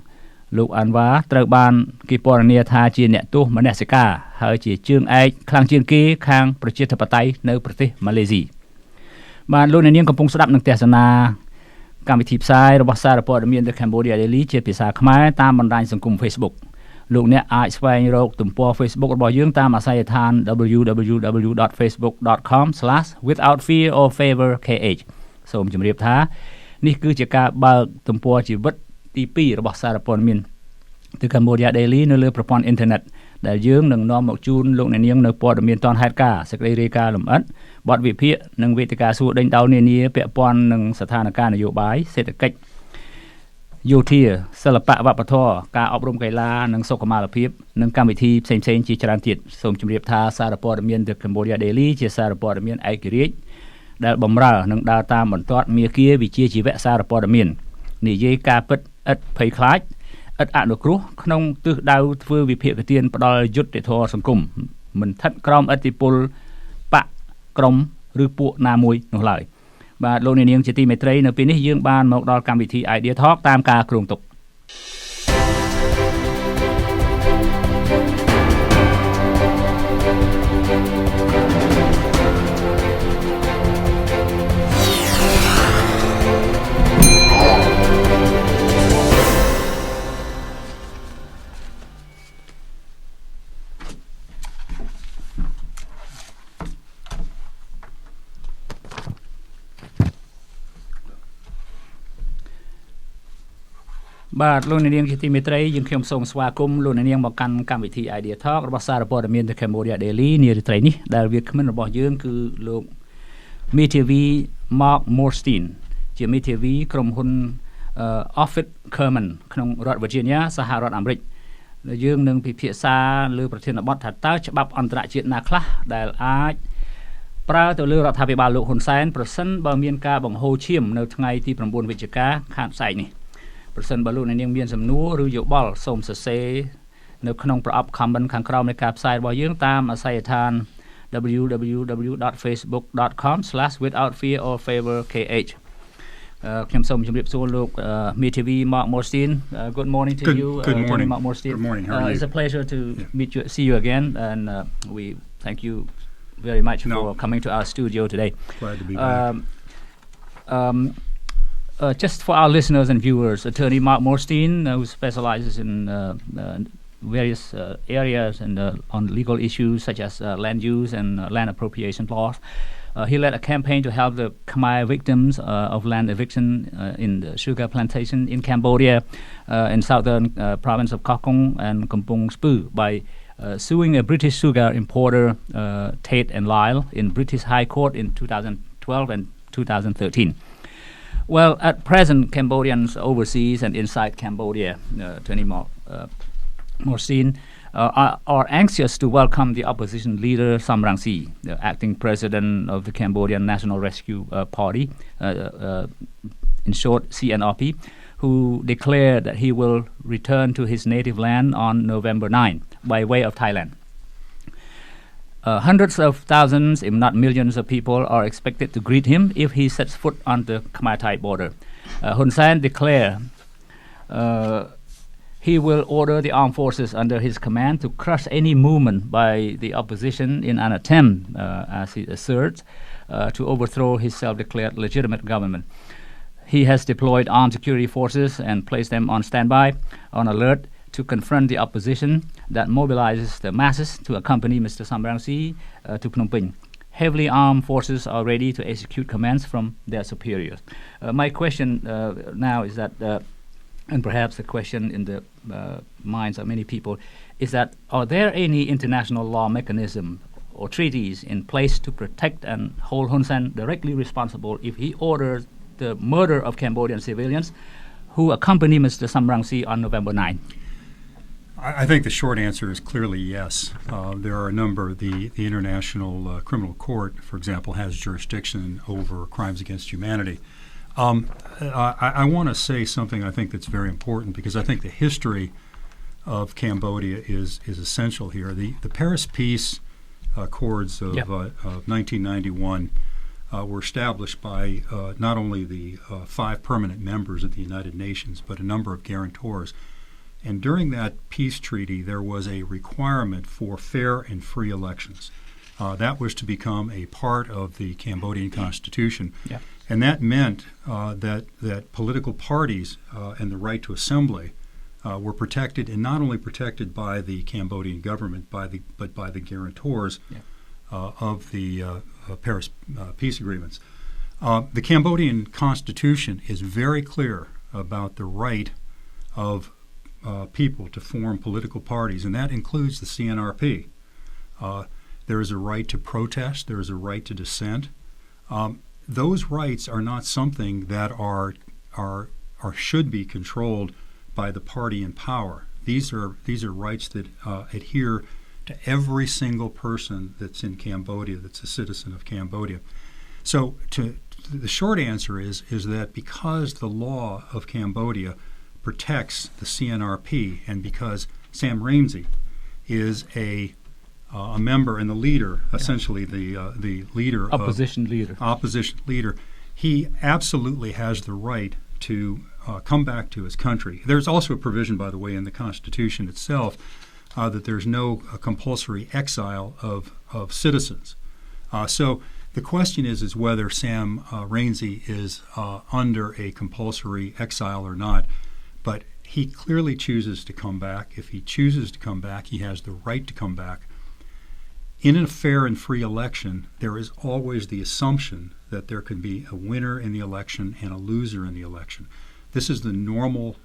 លោកអាន់វ៉ាត្រូវបានគេពណ៌នាថាជាអ្នកទោសមនសិការហើយជាជើងឯកខ្លាំងជាងគេខាងប្រជាធិបតេយ្យនៅប្រទេសម៉ាឡេស៊ីបាទលោកអ្នកនាងកំពុងស្ដាប់នឹងទស្សនាកម្មវិធីផ្សាយរបស់សារព័ត៌មាន The Cambodia Daily ជាភាសាខ្មែរតាមបណ្ដាញសង្គម Facebook លោកអ្នកអាចស្វែងរកទំព័រ Facebook របស់យើងតាមអាស័យដ្ឋាន www.facebook.com/withoutfearorfavorkh សូមជម្រាបថានេះគឺជាការបើកទំព័រជីវិតទី2របស់សារព័ត៌មាន The Cambodia Daily នៅលើប្រព័ន្ធអ៊ីនធឺណិតដែលយើងនឹងនាំមកជូនលោកអ្នកនាងនៅព័ត៌មានទាន់ហេតុការណ៍សេចក្តីរាយការណ៍លម្អិតបទវិភាគនិងវេទិកាសួរដេញដោលនានាពាក់ព័ន្ធនឹងស្ថានភាពនយោបាយសេដ្ឋកិច្ចយោធាសិល្បៈវប្បធម៌ការអប់រំកីឡានិងសុខុមាលភាពនិងកម្មវិធីផ្សេងៗជាច្រើនទៀតសូមជម្រាបថាសារព័ត៌មាន The Cambodia Daily ជាសារព័ត៌មានឯករាជ្យដែលបម្រើនិងដើរតាមបន្ទាត់មាគ៌ាវិជ្ជាជីវៈសារព័ត៌មាននិយាយការពិតឥតភ័យខ្លាចឥតអនុគ្រោះក្នុងទិសដៅធ្វើវិភាគទានផ្ដាល់យុត្តិធម៌សង្គមមិនស្ថិតក្រោមឥទ្ធិពលបកក្រុមឬពួកណាមួយនោះឡើយបាទលោកអ្នកនាងជាទីមេត្រីនៅពេលនេះយើងបានមកដល់កម្មវិធី Idea Talk តាមការគ្រោងទុកបាទលោកអ្នកនាងជាទីមេត្រីយើងខ្ញុំសូមស្វាគមន៍លោកអ្នកនាងមកកាន់កម្មវិធី Idea Talk របស់សារព័ត៌មាន The Cambodia Daily នារាត្រីនេះដែលវាគ្មិនរបស់យើងគឺលោកមេធាវី Mark Morstein ជាមេធាវីក្រុមហ៊ុន Office Kerman ក្នុងរដ្ឋ Virginia សហរដ្ឋអាមេរិកយើងនឹងពិភាក្សាលើប្រធានបទថាតើច្បាប់អន្តរជាតិណាខ្លះដែលអាចប្រើទៅលើរដ្ឋាភិបាលលោកហ៊ុនសែនប្រសិនបើមានការបង្ហូរឈាមនៅថ្ងៃទី9វិច្ឆិកាខាងផ្សាយនេះប្រសិនបើលោកអ្នកនាងមានសំណួរឬយោបល់សូមសរសេរនៅក្នុងប្រអប់ comment ខាងក្រោមនៃការផ្សាយរបស់យើងតាមអាស័យដ្ឋាន www.facebook.com/withoutfearorfavorkh ខ្ញុំសូមជម្រាបសួរលោកមេធាវី Mark Morstein. Good morning to you. Good morning. Mark Morstein. Good morning. How are you? It's a pleasure to see you again and we thank you very much for coming to our studio today. Glad to be back. Just for our listeners and viewers, Attorney Mark Morstein, who specializes in various areas and on legal issues such as land use and land appropriation laws. He led a campaign to help the Khmer victims of land eviction in the sugar plantation in Cambodia, in southern province of Kokong and Kampong Speu by suing a British sugar importer, Tate and Lyle, in British High Court in 2012 and 2013. Well, at present, Cambodians overseas and inside Cambodia, Attorney Morstein, are anxious to welcome the opposition leader Sam Rainsy, the acting president of the Cambodian National Rescue Party, in short CNRP, who declared that he will return to his native land on November 9 by way of Thailand. Hundreds of thousands, if not millions of people are expected to greet him if he sets foot on the Khmer-Thai border. Hun Sen declared he will order the armed forces under his command to crush any movement by the opposition in an attempt, as he asserts, to overthrow his self-declared legitimate government. He has deployed armed security forces and placed them on standby, on alert, to confront the opposition that mobilizes the masses to accompany Mr. Sam Rainsy to Phnom Penh. Heavily armed forces are ready to execute commands from their superiors. My question now is that, and perhaps the question in the minds of many people, is that are there any international law mechanism or treaties in place to protect and hold Hun Sen directly responsible if he orders the murder of Cambodian civilians who accompany Mr. Sam Rainsy on November 9? I think the short answer is clearly yes. There are a number. The International Criminal Court, for example, has jurisdiction over crimes against humanity. I want to say something I think that's very important, because I think the history of Cambodia is essential here. The Paris Peace Accords of 1991 were established by not only the 5 permanent members of the United Nations, but a number of guarantors. And during that peace treaty, there was a requirement for fair and free elections. That was to become a part of the Cambodian constitution. Yeah. And that meant that political parties and the right to assembly were protected, and not only protected by the Cambodian government, but by the guarantors of the Paris peace agreements. The Cambodian constitution is very clear about the right of people to form political parties, and that includes the CNRP. There is a right to protest. There is a right to dissent. Those rights are not something that are should be controlled by the party in power. These are rights that adhere to every single person that's in Cambodia, that's a citizen of Cambodia. So the short answer is that because the law of Cambodia protects the CNRP, and because Sam Rainsy is a member and the leader, essentially the leader, opposition leader, he absolutely has the right to come back to his country. There's also a provision, by the way, in the Constitution itself that there's no compulsory exile of citizens. So the question is whether Sam Rainsy is under a compulsory exile or not. But he clearly chooses to come back. If he chooses to come back, he has the right to come back. In a fair and free election, there is always the assumption that there can be a winner in the election and a loser in the election. This is the normal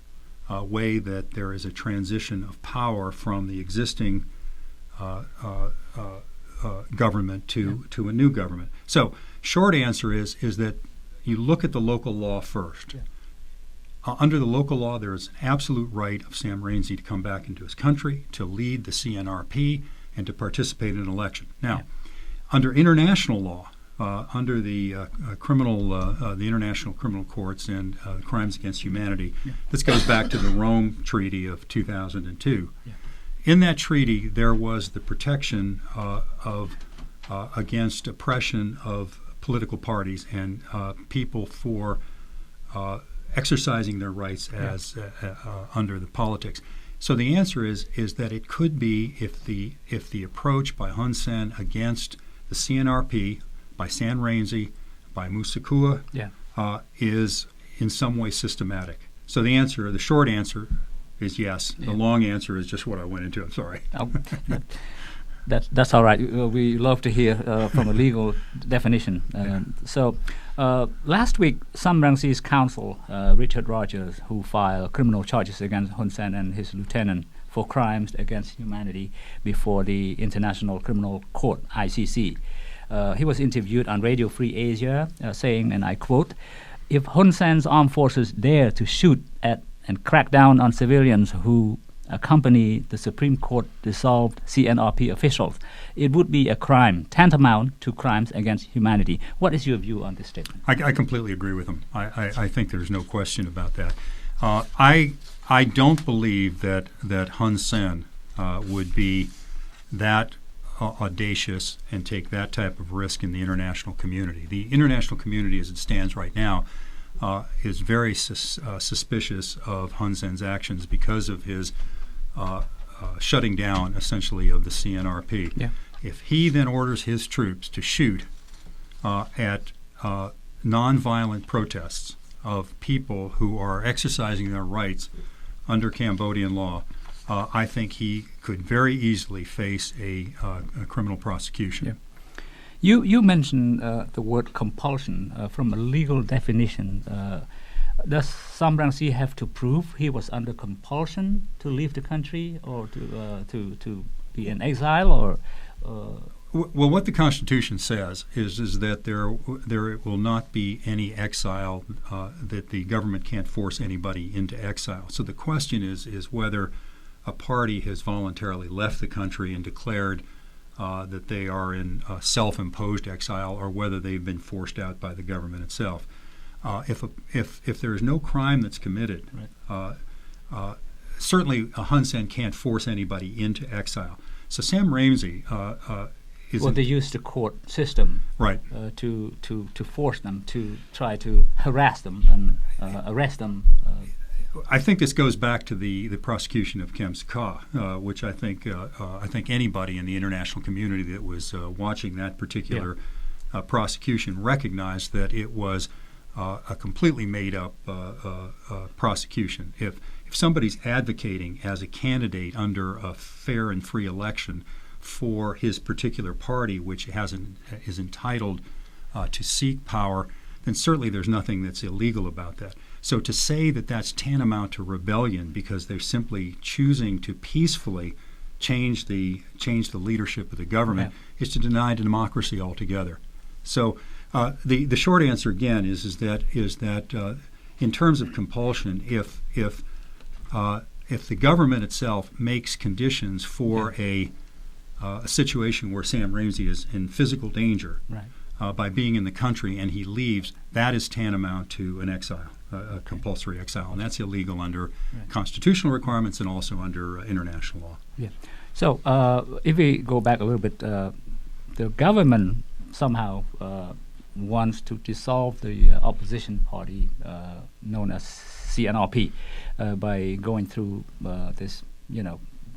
way that there is a transition of power from the existing government to a new government. So, short answer is that you look at the local law first. Yeah. Under the local law, there is an absolute right of Sam Rainsy to come back into his country, to lead the CNRP, and to participate in an election. Now, under international law, under the the International Criminal Courts and Crimes Against Humanity, this goes back to the Rome Treaty of 2002. Yeah. In that treaty, there was the protection against oppression of political parties and people for exercising their rights as under the politics. So the answer is that it could be if the approach by Hun Sen against the CNRP, by Sam Rainsy, by Musa Kua, is in some way systematic. So the short answer is yes. The long answer is just what I went into. I'm sorry. That's all right. We love to hear from a legal definition. Last week, Sam Rainsy's counsel, Richard Rogers, who filed criminal charges against Hun Sen and his lieutenant for crimes against humanity before the International Criminal Court, ICC. He was interviewed on Radio Free Asia, saying, and I quote, "If Hun Sen's armed forces dare to shoot at and crack down on civilians who accompany the Supreme Court dissolved CNRP officials. It would be a crime tantamount to crimes against humanity. What is your view on this statement? I completely agree with him. I think there's no question about that. I don't believe that Hun Sen would be that audacious and take that type of risk in the international community. The international community, as it stands right now, is very suspicious of Hun Sen's actions because of his shutting down, essentially, of the CNRP. Yeah. If he then orders his troops to shoot at nonviolent protests of people who are exercising their rights under Cambodian law, I think he could very easily face a criminal prosecution. Yeah. You mentioned the word compulsion. From a legal definition, does Sam Rainsy have to prove he was under compulsion to leave the country, or to be in exile, or? Well, what the Constitution says is that there will not be any exile, that the government can't force anybody into exile. So the question is whether a party has voluntarily left the country and declared that they are in self-imposed exile, or whether they've been forced out by the government itself. If there is no crime that's committed, Right. Certainly Hun Sen can't force anybody into exile. So Sam Rainsy is Well, they use the court system right. to force them, to try to harass them and arrest them. I think this goes back to the prosecution of Kem Sokha, which I think anybody in the international community that was watching that particular prosecution recognized that it was a completely made-up prosecution. If somebody's advocating as a candidate under a fair and free election for his particular party, which is entitled to seek power, then certainly there's nothing that's illegal about that. So to say that that's tantamount to rebellion because they're simply choosing to peacefully change the leadership of the government is to deny democracy altogether. So the short answer again is that in terms of compulsion, if the government itself makes conditions for a situation where Sam Rainsy is in physical danger, Right. by being in the country and he leaves, that is tantamount to an exile, a compulsory exile, and that's illegal under constitutional requirements and also under international law. Yeah. So if we go back a little bit, the government somehow wants to dissolve the opposition party known as CNRP by going through this,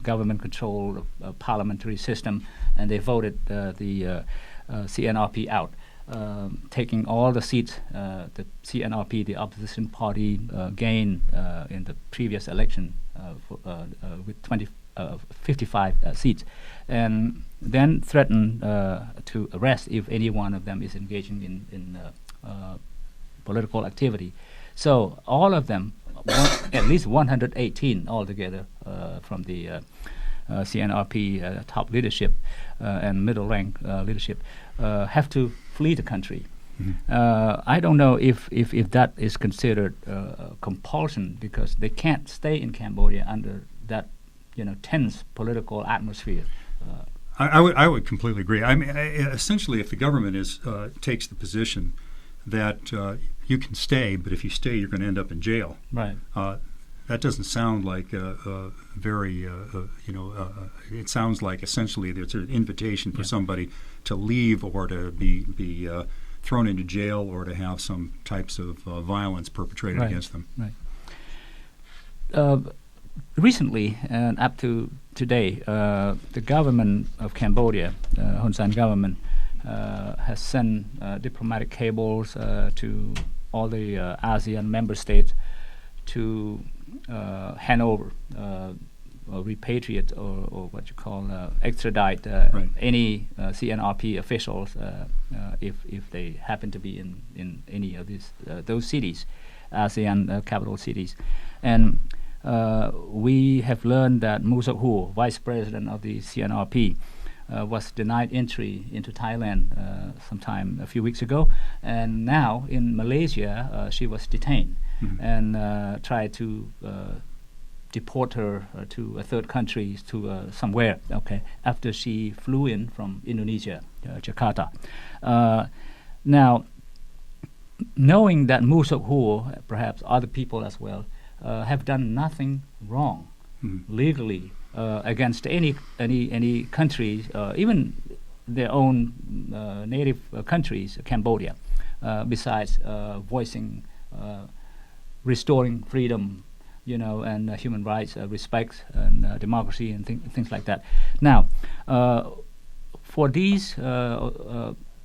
government control parliamentary system, and they voted the CNRP out, taking all the seats the CNRP, the opposition party, gained in the previous election with 55 seats, and then threatened to arrest if any one of them is engaging in political activity. So all of them, at least 118 altogether from the CNRP top leadership and middle rank leadership have to flee the country. Mm-hmm. I don't know if that is considered compulsion, because they can't stay in Cambodia under that tense political atmosphere. I would completely agree. I mean, essentially, if the government takes the position that you can stay, but if you stay, you're going to end up in jail. Right. That doesn't sound like very, it sounds like essentially there's an invitation for somebody to leave or to be thrown into jail or to have some types of violence perpetrated against them. Right. Recently, and up to today, the government of Cambodia, Hun Sen government, has sent diplomatic cables to all the ASEAN member states to hand over, or repatriate, or what you call extradite any CNRP officials if they happen to be in any of those cities, ASEAN capital cities. And we have learned that Mu Sok Hu, vice president of the CNRP, was denied entry into Thailand sometime a few weeks ago, and now in Malaysia she was detained and tried to deport her to a third country, to somewhere, okay, after she flew in from Indonesia, Jakarta. Now, knowing that Mu Sok Hu, perhaps other people as well, have done nothing wrong legally against any countries, even their own native countries, Cambodia, besides voicing, restoring freedom, and human rights, respect, and democracy, and things like that. Now, for these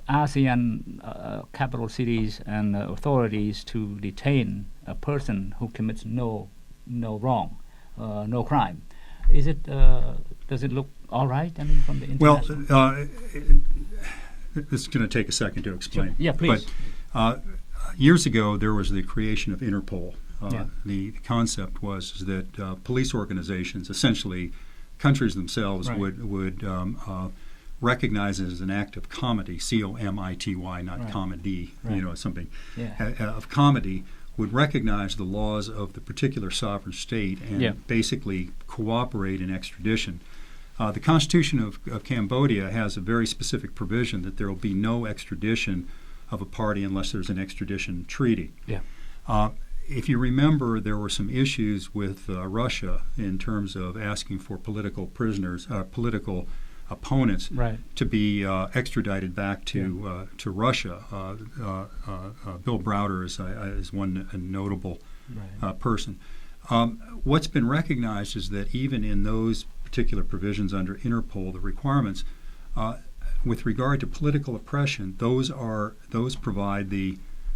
ASEAN capital cities and authorities to detain a person who commits no wrong, no crime, does it look all right? I mean, from the international. Well, this is going to take a second to explain. Sure. Yeah, please. But years ago, there was the creation of Interpol. Yeah. The concept was that police organizations, essentially countries themselves, Right. would recognize it as an act of comity, comity, not Right. comedy, Right. something Yeah. of comedy, would recognize the laws of the particular sovereign state and Yeah. basically cooperate in extradition. The Constitution of Cambodia has a very specific provision that there will be no extradition of a party unless there's an extradition treaty. Yeah. If you remember, there were some issues with Russia in terms of asking for political prisoners, political opponents, Right. to be extradited back to Russia. Bill Browder is one notable Right. person. What's been recognized is that even in those particular provisions under Interpol, the requirements with regard to political oppression, those provide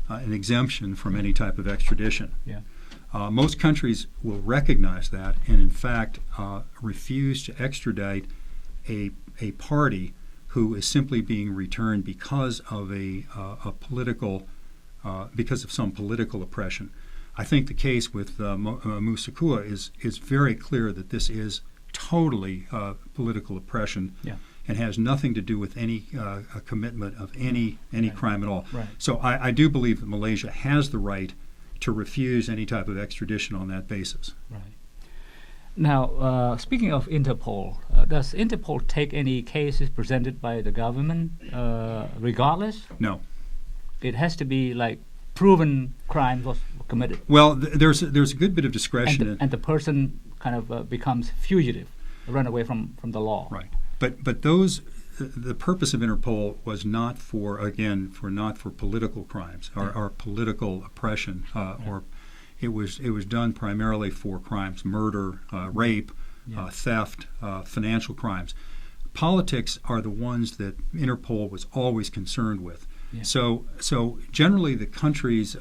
an exemption from any type of extradition. Yeah. Most countries will recognize that and, in fact, refuse to extradite a party who is simply being returned because of because of some political oppression. I think the case with Mu Sok Hu is very clear that this is totally political oppression. Yeah. And has nothing to do with any commitment of any Right. crime at all. Right. So I do believe that Malaysia has the right to refuse any type of extradition on that basis. Right. Now, speaking of Interpol, does Interpol take any cases presented by the government, regardless? No. It has to be like proven crime was committed, Well, there's a good bit of discretion. and the person kind of becomes fugitive, run away from the law. Right. But the purpose of Interpol was not for political crimes or political oppression, or it was done primarily for crimes, murder, rape, theft, financial crimes. Politics are the ones that Interpol was always concerned with. Yeah. So generally, the countries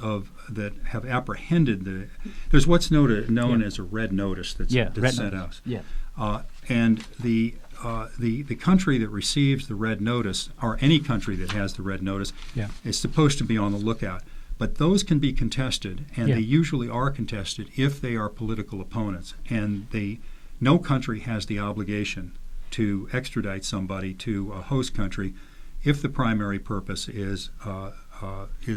that have apprehended there's what's known as a red notice that's red sent notice. out. Yeah. And the country that receives the red notice, or any country that has the red notice, is supposed to be on the lookout. But those can be contested, and they usually are contested if they are political opponents. And no country has the obligation to extradite somebody to a host country if the primary purpose is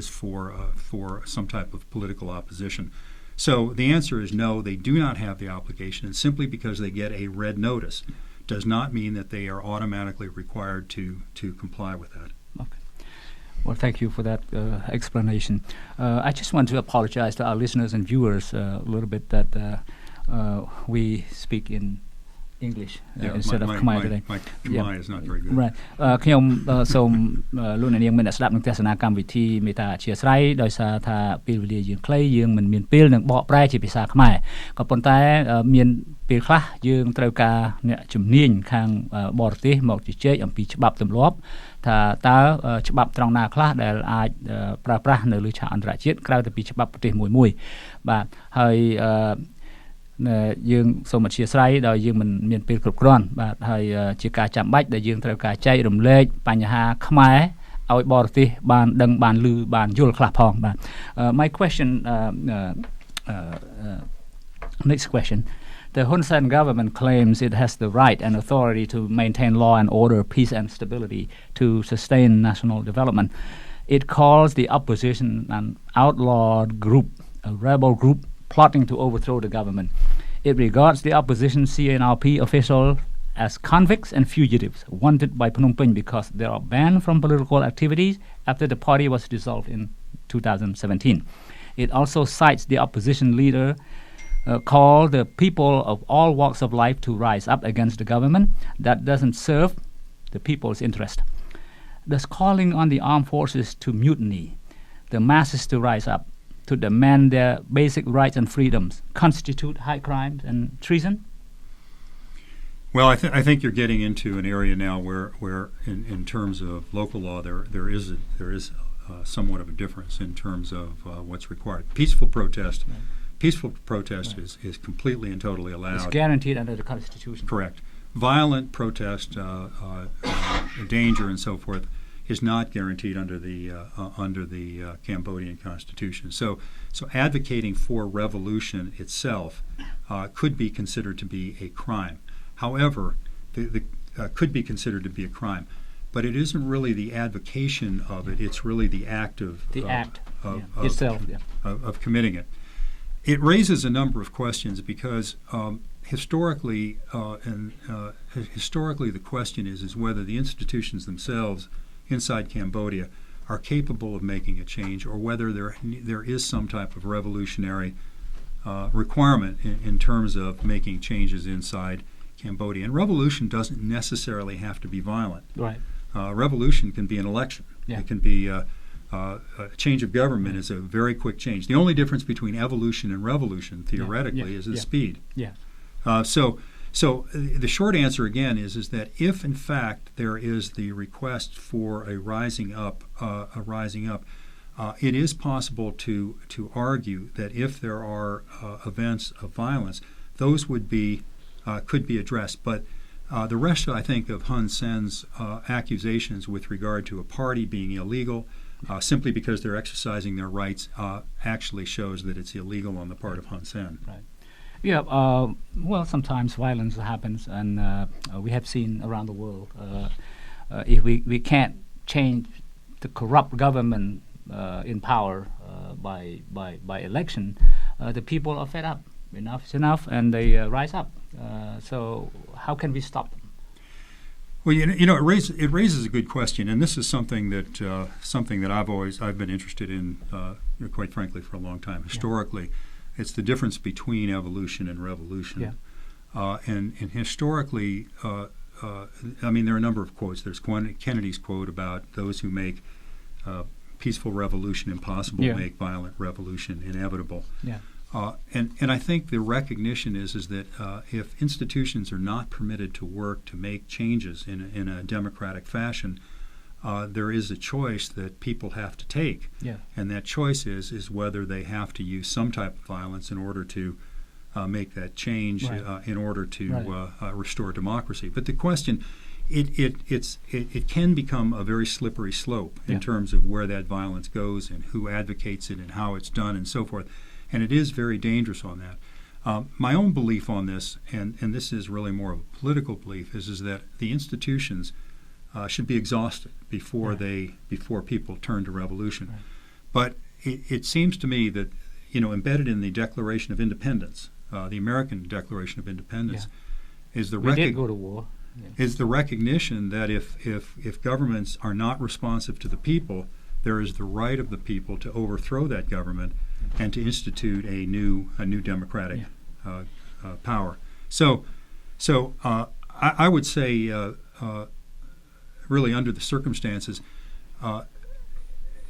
for some type of political opposition. So the answer is no, they do not have the obligation. And simply because they get a red notice does not mean that they are automatically required to comply with that. Okay. Well, thank you for that explanation. I just want to apologize to our listeners and viewers a little bit that we speak in English instead of Khmer today. My Khmer is not very good. Right. ខ្ញុំសូមលោកអ្នកនាងមានអ្នកស្ដាប់នឹងទស្សនាកម្មវិធីមេតាអធិស្ឋានដោយសារថាពេលវេលាយើងខ្លីយើងមិនមានពេលនឹងបកប្រែជាភាសាខ្មែរក៏ប៉ុន្តែមានពេលខ្លះយើងត្រូវការអ្នកជំនាញខាងបរទេសមកជជែកអំពីច្បាប់ទម្លាប់ថាតើច្បាប់ត្រង់ណាខ្លះដែលអាចប្រើប្រាស់នៅលើឆាកអន្តរជាតិក្រៅពីច្បាប់ប្រទេសមួយបាទហើយយើងសូមអធិស្ឋានដោយយើងមិនមានពេលគ្រប់គ្រាន់បាទហើយជាការចាំបាច់ដែលយើងត្រូវការចែករំលែកបញ្ហាខ្មែរឲ្យបរទេសបានដឹងបានឮបានយល់ខ្លះផងបាទ My question next question. The Hun Sen government claims it has the right and authority to maintain law and order, peace and stability to sustain national development. It calls the opposition an outlawed group, a rebel group plotting to overthrow the government. It regards the opposition CNRP officials as convicts and fugitives wanted by Phnom Penh because they are banned from political activities after the party was dissolved in 2017. It also cites the opposition leader called the people of all walks of life to rise up against the government that doesn't serve the people's interest. Thus calling on the armed forces to mutiny, the masses to rise up, to demand their basic rights and freedoms, constitute high crimes and treason? Well, I think you're getting into an area now where in terms of local law, there is somewhat of a difference in terms of what's required. Peaceful protest is completely and totally allowed. It's guaranteed under the Constitution. Correct. Violent protest, danger, and so forth is not guaranteed under the Cambodian Constitution. So advocating for revolution itself could be considered to be a crime. However, could be considered to be a crime, but it isn't really the advocation of it. It's really the act of itself of committing it. It raises a number of questions because historically, the question is whether the institutions themselves inside Cambodia are capable of making a change, or whether there is some type of revolutionary requirement in terms of making changes inside Cambodia. And revolution doesn't necessarily have to be violent. Right. Revolution can be an election. Yeah. It can be a change of government is a very quick change. The only difference between evolution and revolution, theoretically, is the speed. Yeah. So the short answer again is that if in fact there is the request for a rising up, it is possible to argue that if there are events of violence, those could be addressed. But the rest, I think, of Hun Sen's accusations with regard to a party being illegal, simply because they're exercising their rights, actually shows that it's illegal on the part of Hun Sen. Right. Yeah. Well, sometimes violence happens, and we have seen around the world. If we can't change the corrupt government in power by election, the people are fed up. Enough is enough, and they rise up. So how can we stop them? Well, it raises a good question, and this is something that I've been interested in, quite frankly, for a long time. Historically, it's the difference between evolution and revolution. Yeah. And historically, there are a number of quotes. There's Kennedy's quote about those who make peaceful revolution impossible make violent revolution inevitable. Yeah. And I think the recognition is that if institutions are not permitted to work to make changes in a democratic fashion, there is a choice that people have to take. Yeah. And that choice is whether they have to use some type of violence in order to make that change, right. in order to restore democracy. But the question, it can become a very slippery slope in terms of where that violence goes and who advocates it and how it's done and so forth. And it is very dangerous on that. My own belief on this, and this is really more of a political belief, is that the institutions should be exhausted before people turn to revolution. Right. But it seems to me that embedded in the Declaration of Independence, the American Declaration of Independence, is the we did go to war. Yeah. Is the recognition that if governments are not responsive to the people, there is the right of the people to overthrow that government and to institute a new democratic power. So I would say, really under the circumstances,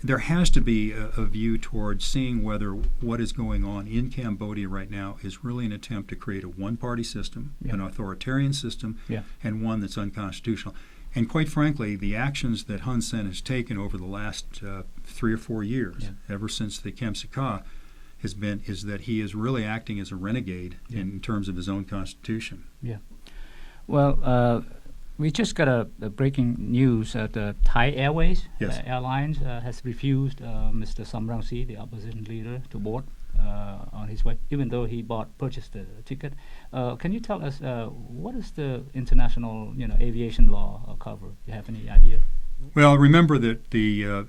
there has to be a view towards seeing whether what is going on in Cambodia right now is really an attempt to create a one-party system, an authoritarian system, and one that's unconstitutional. And quite frankly, the actions that Hun Sen has taken over the last 3 or 4 years, ever since the Kem Sika, is that he is really acting as a renegade in terms of his own constitution. Yeah. Well, we just got a breaking news that Thai Airways Airlines has refused Mr. Sam Rangsi, the opposition leader, to board on his way, even though he purchased the ticket. Can you tell us what is the international aviation law cover? Do you have any idea? Well, remember that the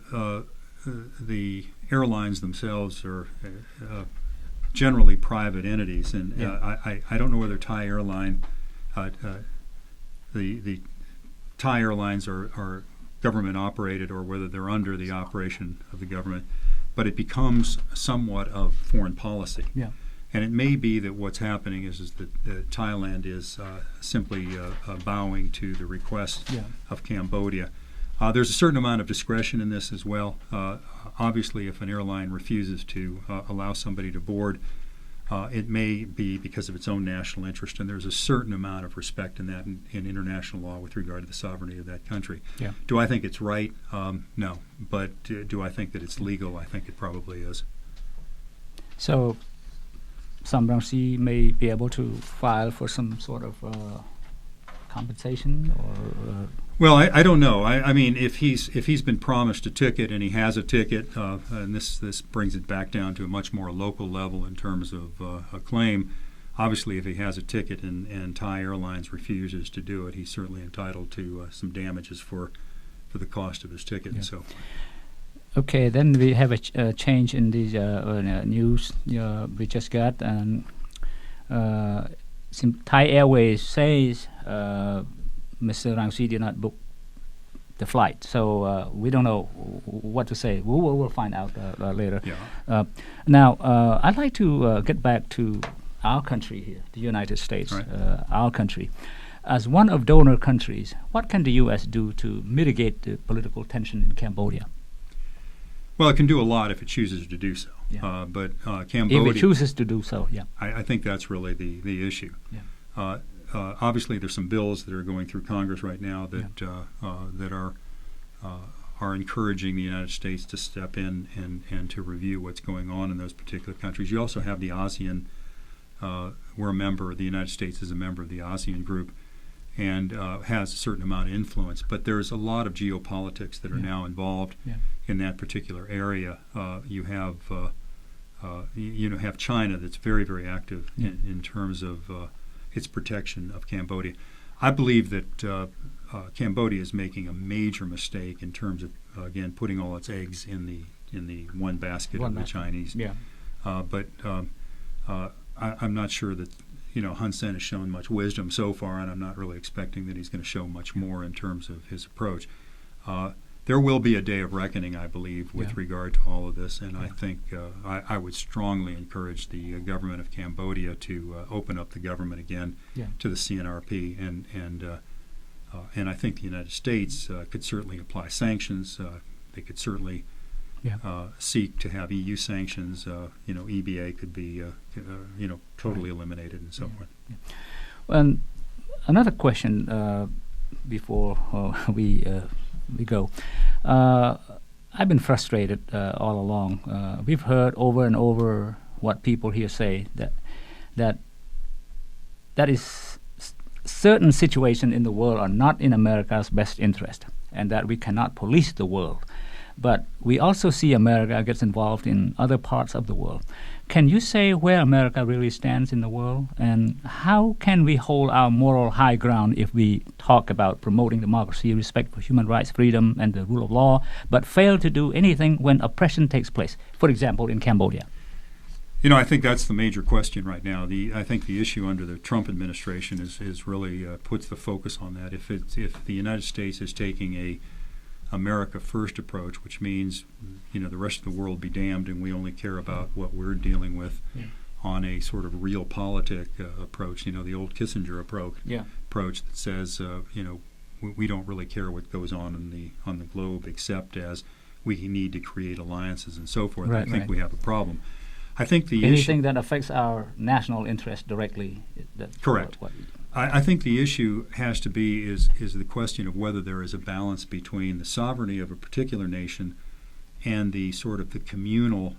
airlines themselves are generally private entities. And Yeah. I don't know whether Thai Airline, the Thai Airlines are government operated or whether they're under the operation of the government, but it becomes somewhat of foreign policy. Yeah. And it may be that what's happening is that Thailand is simply bowing to the request Yeah. of Cambodia. There's a certain amount of discretion in this as well. Obviously, if an airline refuses to allow somebody to board, it may be because of its own national interest, and there's a certain amount of respect in that in international law with regard to the sovereignty of that country. Yeah. Do I think it's right? No. But do I think that it's legal? I think it probably is. So Sam Rainsy may be able to file for some sort of compensation or Well, I don't know. I mean, if he's been promised a ticket and he has a ticket, and this brings it back down to a much more local level in terms of a claim. Obviously, if he has a ticket and Thai Airlines refuses to do it, he's certainly entitled to some damages for the cost of his ticket and so forth. Okay, then we have a change in the news we just got, and Thai Airways says Mr. Rainsy did not book the flight, so we don't know what to say. We'll find out later. Yeah. Now, I'd like to get back to our country here, the United States, Right. Our country. As one of donor countries, what can the U.S. do to mitigate the political tension in Cambodia? Well, it can do a lot if it chooses to do so. Yeah. But If Cambodia, it chooses to do so, yeah. I think that's really the issue. Yeah. Obviously, there's some bills that are going through Congress right now that that are encouraging the United States to step in and to review what's going on in those particular countries. You also have the ASEAN. We're a member. The United States is a member of the ASEAN group and has a certain amount of influence. But there's a lot of geopolitics that are now involved in that particular area. You have have China that's very, very active in terms of its protection of Cambodia. I believe that Cambodia is making a major mistake in terms of again putting all its eggs in the one basket of the Chinese. Yeah. But I'm not sure that Hun Sen has shown much wisdom so far, and I'm not really expecting that he's going to show much more in terms of his approach. There will be a day of reckoning, I believe, with regard to all of this, and I think I would strongly encourage the government of Cambodia to open up the government again to the CNRP, and I think the United States could certainly apply sanctions. They could certainly seek to have EU sanctions. EBA could be totally eliminated and so forth. And another question before we go. I've been frustrated all along. We've heard over and over what people here say that is certain situations in the world are not in America's best interest, and that we cannot police the world. But we also see America gets involved in other parts of the world. Can you say where America really stands in the world? And how can we hold our moral high ground if we talk about promoting democracy, respect for human rights, freedom, and the rule of law, but fail to do anything when oppression takes place, for example, in Cambodia? I think that's the major question right now. I think the issue under the Trump administration is really puts the focus on that. If the United States is taking a America First approach, which means the rest of the world be damned and we only care about what we're dealing with on a sort of realpolitik approach, the old Kissinger approach that says we don't really care what goes on the globe except as we need to create alliances and so forth. I think we have a problem. I think anything that affects our national interest directly. Correct. I think the issue has to be is the question of whether there is a balance between the sovereignty of a particular nation and the sort of the communal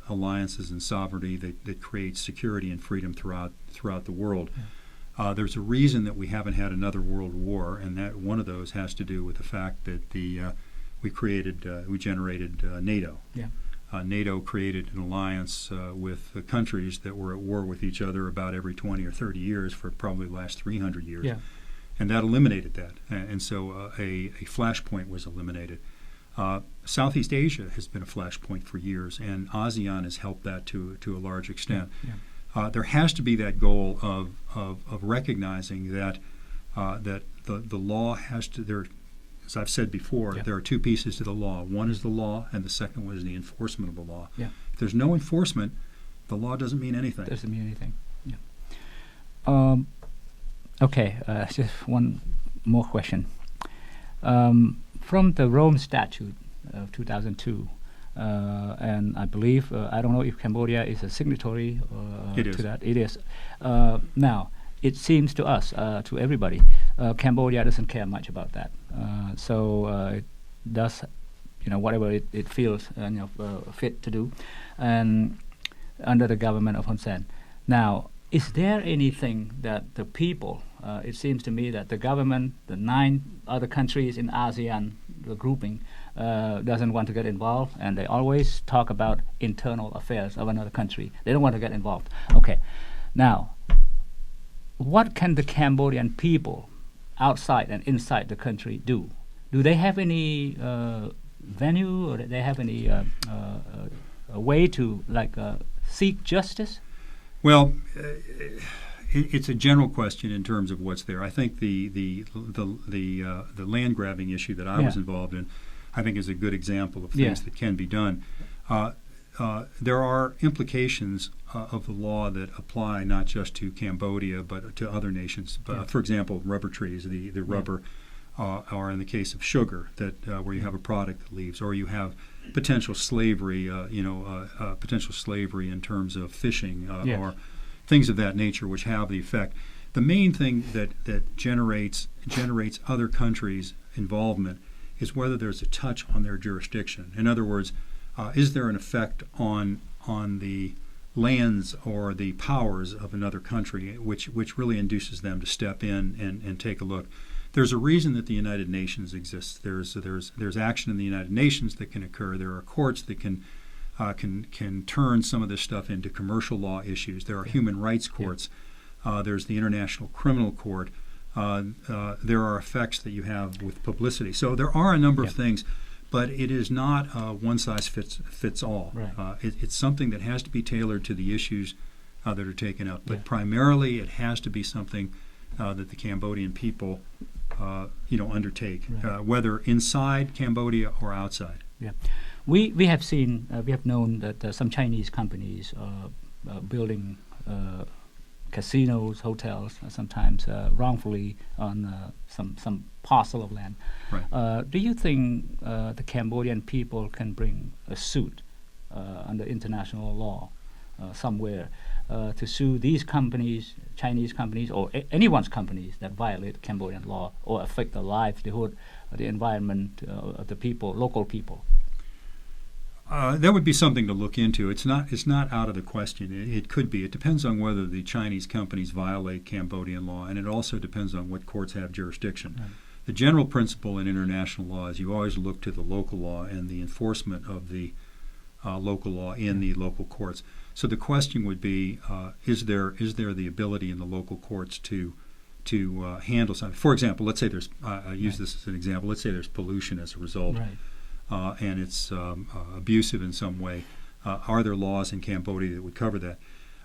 alliances and sovereignty that creates security and freedom throughout the world. There's a reason that we haven't had another world war, and that one of those has to do with the fact that we generated NATO. NATO created an alliance with the countries that were at war with each other about every 20 or 30 years for probably the last 300 years. And that eliminated that. And so a flashpoint was eliminated. Southeast Asia has been a flashpoint for years, and ASEAN has helped that to a large extent. There has to be that goal of recognizing that the law has to. There, as I've said before, there are two pieces to the law. One is the law, and the second one is the enforcement of the law. If there's no enforcement, the law doesn't mean anything. Doesn't mean anything. Okay, just one more question. From the Rome Statute of 2002, and I believe, I don't know if Cambodia is a signatory to that. It is. Now, it seems to us, to everybody, Cambodia doesn't care much about that. So it does, whatever it feels fit to do, and under the government of Hun Sen. Now, is there anything that the people, it seems to me that the government, the 9 other countries in ASEAN, the grouping, doesn't want to get involved, and they always talk about internal affairs of another country. They don't want to get involved. Okay. Now, what can the Cambodian people outside and inside the country do? Do they have any venue, or do they have any a way to seek justice? Well, it's a general question in terms of what's there. I think the land grabbing issue that I was involved in, I think, is a good example of things that can be done. There are implications of the law that apply not just to Cambodia but to other nations. For example, rubber trees, the rubber, or in the case of sugar, that where you have a product that leaves, or you have potential slavery, potential slavery in terms of fishing, or things of that nature, which have the effect. The main thing that generates other countries' involvement is whether there's a touch on their jurisdiction. In other words, is there an effect on the lands or the powers of another country, which really induces them to step in and take a look. There's a reason that the United Nations exists. There's action in the United Nations that can occur. There are courts that can turn some of this stuff into commercial law issues. There are human rights courts. There's the International Criminal Court. There are effects that you have with publicity. So there are a number of things, but it is not one size fits all. Right. It's something that has to be tailored to the issues that are taken up. But primarily, it has to be something that the Cambodian people undertake, whether inside Cambodia or outside. Yeah, we have seen, we have known that some Chinese companies are building casinos, hotels, sometimes wrongfully on some parcel of land. Right. Do you think the Cambodian people can bring a suit under international law somewhere to sue these companies, Chinese companies, or anyone's companies that violate Cambodian law or affect the livelihood, the environment of the people, local people? That would be something to look into. It's not out of the question. It could be. It depends on whether the Chinese companies violate Cambodian law, and it also depends on what courts have jurisdiction. Right. The general principle in international law is you always look to the local law and the enforcement of the local law in the local courts. So the question would be, is there the ability in the local courts to handle something? For example, let's say there's, I use this as an example, let's say there's pollution as a result, and it's abusive in some way. Are there laws in Cambodia that would cover that?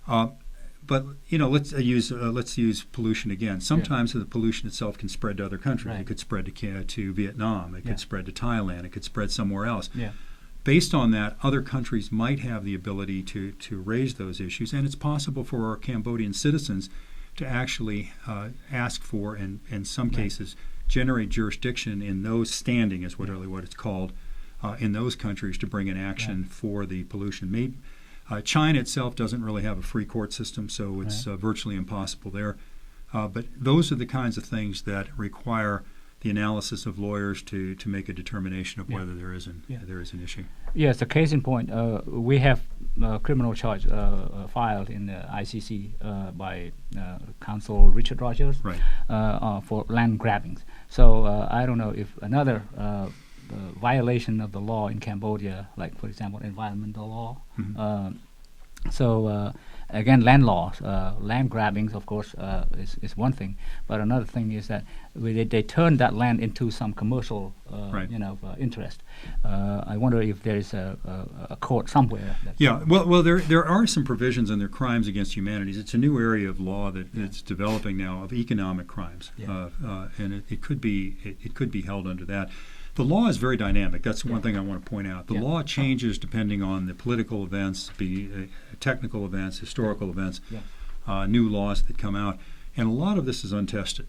But let's use pollution again. Sometimes the pollution itself can spread to other countries. Right. It could spread to Vietnam. It could spread to Thailand. It could spread somewhere else. Yeah. Based on that, other countries might have the ability to raise those issues, and it's possible for our Cambodian citizens to actually ask for, and in some cases, generate jurisdiction in those standing, is what it's called, in those countries to bring an action for the pollution. China itself doesn't really have a free court system, so it's virtually impossible there. But those are the kinds of things that require the analysis of lawyers to make a determination of whether there is an issue. Yes, a case in point, we have a criminal charge filed in the ICC by Counsel Richard Rogers for land grabbing. So I don't know if another violation of the law in Cambodia, like, for example, environmental law, So again, land laws, land grabbing, of course, is one thing. But another thing is that they turn that land into some commercial, Right. interest. I wonder if there is a court somewhere. Yeah, well, there are some provisions under crimes against humanities. It's a new area of law that's developing now of economic crimes, and it could be held under that. The law is very dynamic. That's one thing I want to point out. The law changes depending on the political events, technical events, historical events, new laws that come out, and a lot of this is untested.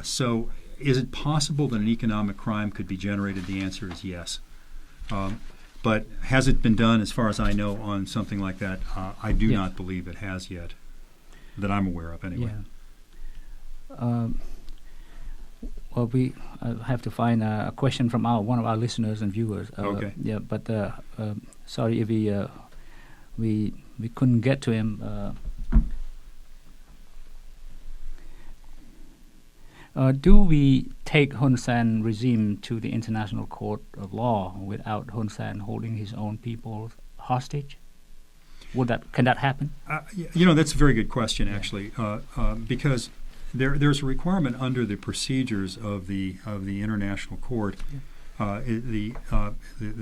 So, is it possible that an economic crime could be generated? The answer is yes. But has it been done, as far as I know, on something like that? I do not believe it has yet, that I'm aware of anyway. Well, we have to find a question from one of our listeners and viewers. Okay. Yeah, but sorry if we couldn't get to him. Do we take Hun Sen regime to the International Court of Law without Hun Sen holding his own people hostage? Can that happen? That's a very good question, actually, because there's a requirement under the procedures of the International Court. The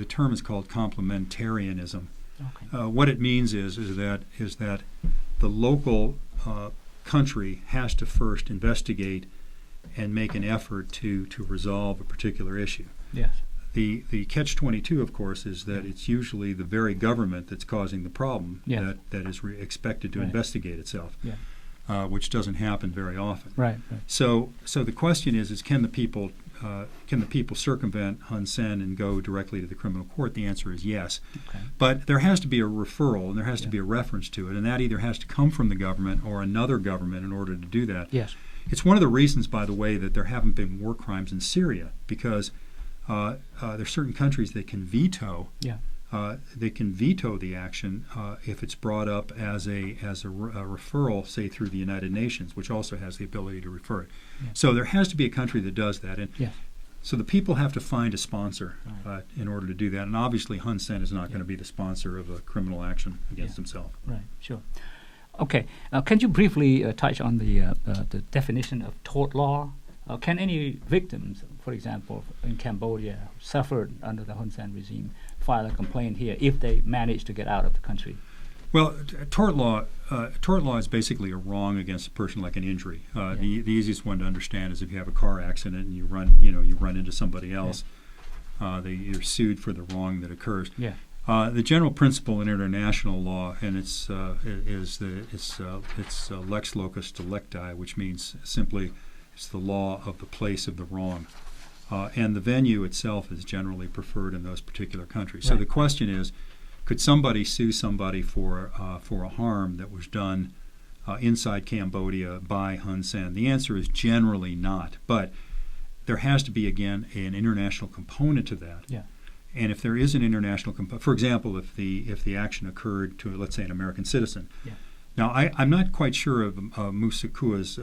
term is called complementarianism. Okay. What it means is that the local country has to first investigate and make an effort to resolve a particular issue. Yes. The catch-22, of course, is that it's usually the very government that's causing the problem that is expected to investigate itself, which doesn't happen very often. Right. So the question is can the people circumvent Hun Sen and go directly to the criminal court? The answer is yes. Okay. But there has to be a referral and there has to be a reference to it, and that either has to come from the government or another government in order to do that. Yes. It's one of the reasons, by the way, that there haven't been war crimes in Syria, because there are certain countries that can veto. They can veto the action if it's brought up as a referral, say through the United Nations, which also has the ability to refer it. So there has to be a country that does that, and so the people have to find a sponsor in order to do that. And obviously, Hun Sen is not going to be the sponsor of a criminal action against himself. Right. Sure. Okay. Can you briefly touch on the definition of tort law? Can any victims, for example, in Cambodia, suffered under the Hun Sen regime, file a complaint here if they manage to get out of the country? Well, tort law is basically a wrong against a person, like an injury. The easiest one to understand is if you have a car accident and you run into somebody else, you're sued for the wrong that occurs. Yeah. The general principle in international law, and it's lex locus delicti, which means simply it's the law of the place of the wrong, and the venue itself is generally preferred in those particular countries. So the question is, could somebody sue somebody for a harm that was done inside Cambodia by Hun Sen? The answer is generally not, but there has to be, again, an international component to that. Yeah. And if there is an international component, for example, if the action occurred to, let's say, an American citizen. Yeah. Now, I'm not quite sure of Musakua's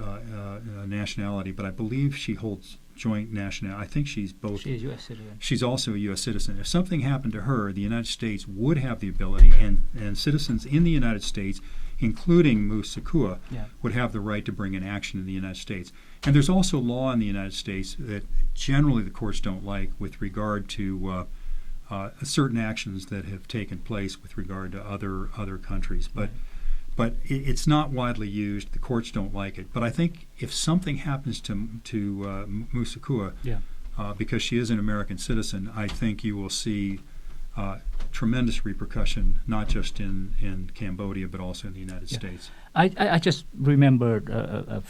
nationality, but I believe she holds joint nationality. I think she's both. She's a U.S. citizen. She's also a U.S. citizen. If something happened to her, the United States would have the ability, and citizens in the United States, including Musakua, would have the right to bring an action in the United States. And there's also law in the United States that generally the courts don't like with regard to certain actions that have taken place with regard to other countries. But it's not widely used. The courts don't like it. But I think if something happens to Musakua, because she is an American citizen, I think you will see tremendous repercussion, not just in Cambodia, but also in the United States. I just remembered a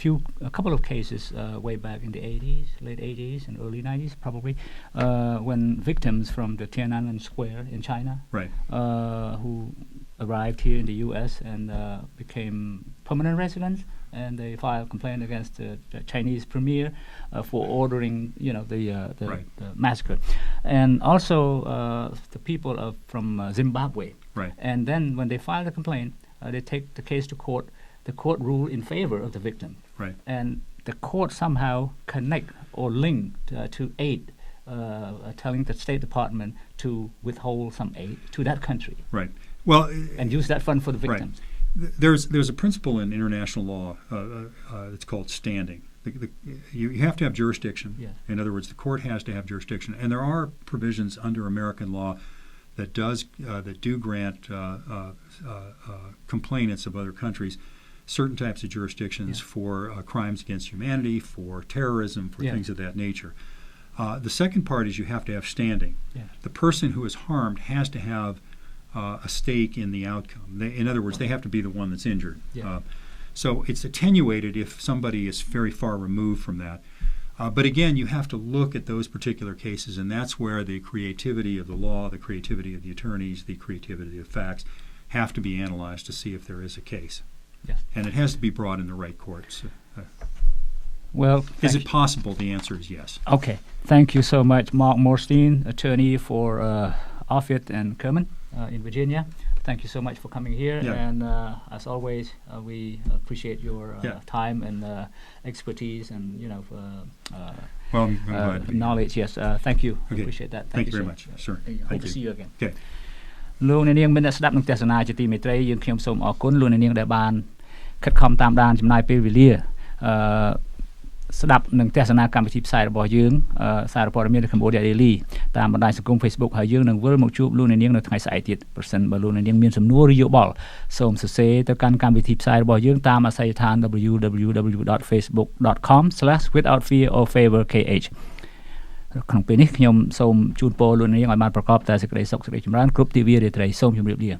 couple of cases way back in the 80s, late 80s and early 90s probably, when victims from the Tiananmen Square in China, who arrived here in the U.S. and became permanent residents, and they filed a complaint against the Chinese premier for ordering, the massacre, and also the people from Zimbabwe. Right. And then when they filed a complaint, they take the case to court. The court ruled in favor of the victim. Right. And the court somehow connect or link to aid, telling the State Department to withhold some aid to that country. Right. Well, and use that fund for the right. victims. There's a principle in international law that's called standing. You have to have jurisdiction. Yeah. In other words, the court has to have jurisdiction, and there are provisions under American law that do grant complainants of other countries certain types of jurisdictions for crimes against humanity, for terrorism, for things of that nature. The second part is you have to have standing. Yeah. The person who is harmed has to have a stake in the outcome. In other words, they have to be the one that's injured. Yeah. So it's attenuated if somebody is very far removed from that. But again, you have to look at those particular cases, and that's where the creativity of the law, the creativity of the attorneys, the creativity of facts have to be analyzed to see if there is a case. Yes. And it has to be brought in the right courts. Well, Is it possible? The answer is yes. Okay. Thank you so much, Mark Morstein, attorney for Offutt and Kerman in Virginia. Thank you so much for coming here. Yeah. And as always, we appreciate your time and expertise and, Well, I'm glad. knowledge. Yes. Thank you. Okay. Appreciate that. Thank you very much. Sure. Hope Thank to you. see you again. Okay. លោកអ្នកនាងមានអ្នកស្ដាប់នឹងទស្សនាជាទីមេត្រីយើងខ្ញុំសូមអរគុណលោកអ្នកនាងដែលបានខិតខំតាមដានចំណាយពេលវេលាស្ដាប់នឹងទស្សនាកម្មវិធីផ្សាយរបស់យើងសារព័ត៌មាន Cambodia Daily តាមបណ្ដាញសង្គម Facebook ហើយយើងនឹងវិលមកជួបលោកអ្នកនាងនៅថ្ងៃស្អែកទៀតប្រសិនបើលោកអ្នកនាងមានសំណួរឬយោបល់សូមសរសេរទៅកាន់កម្មវិធីផ្សាយរបស់យើងតាមអាស័យដ្ឋាន www.facebook.com/withoutfearorfavorkh ក្នុងពេលនេះខ្ញុំសូមជូនពរលោកអ្នកនាងឲ្យបានប្រកបតែសេចក្តីសុខសេចក្តីចម្រើនគ្រប់ទិវារាត្រីសូមជម្រាបលា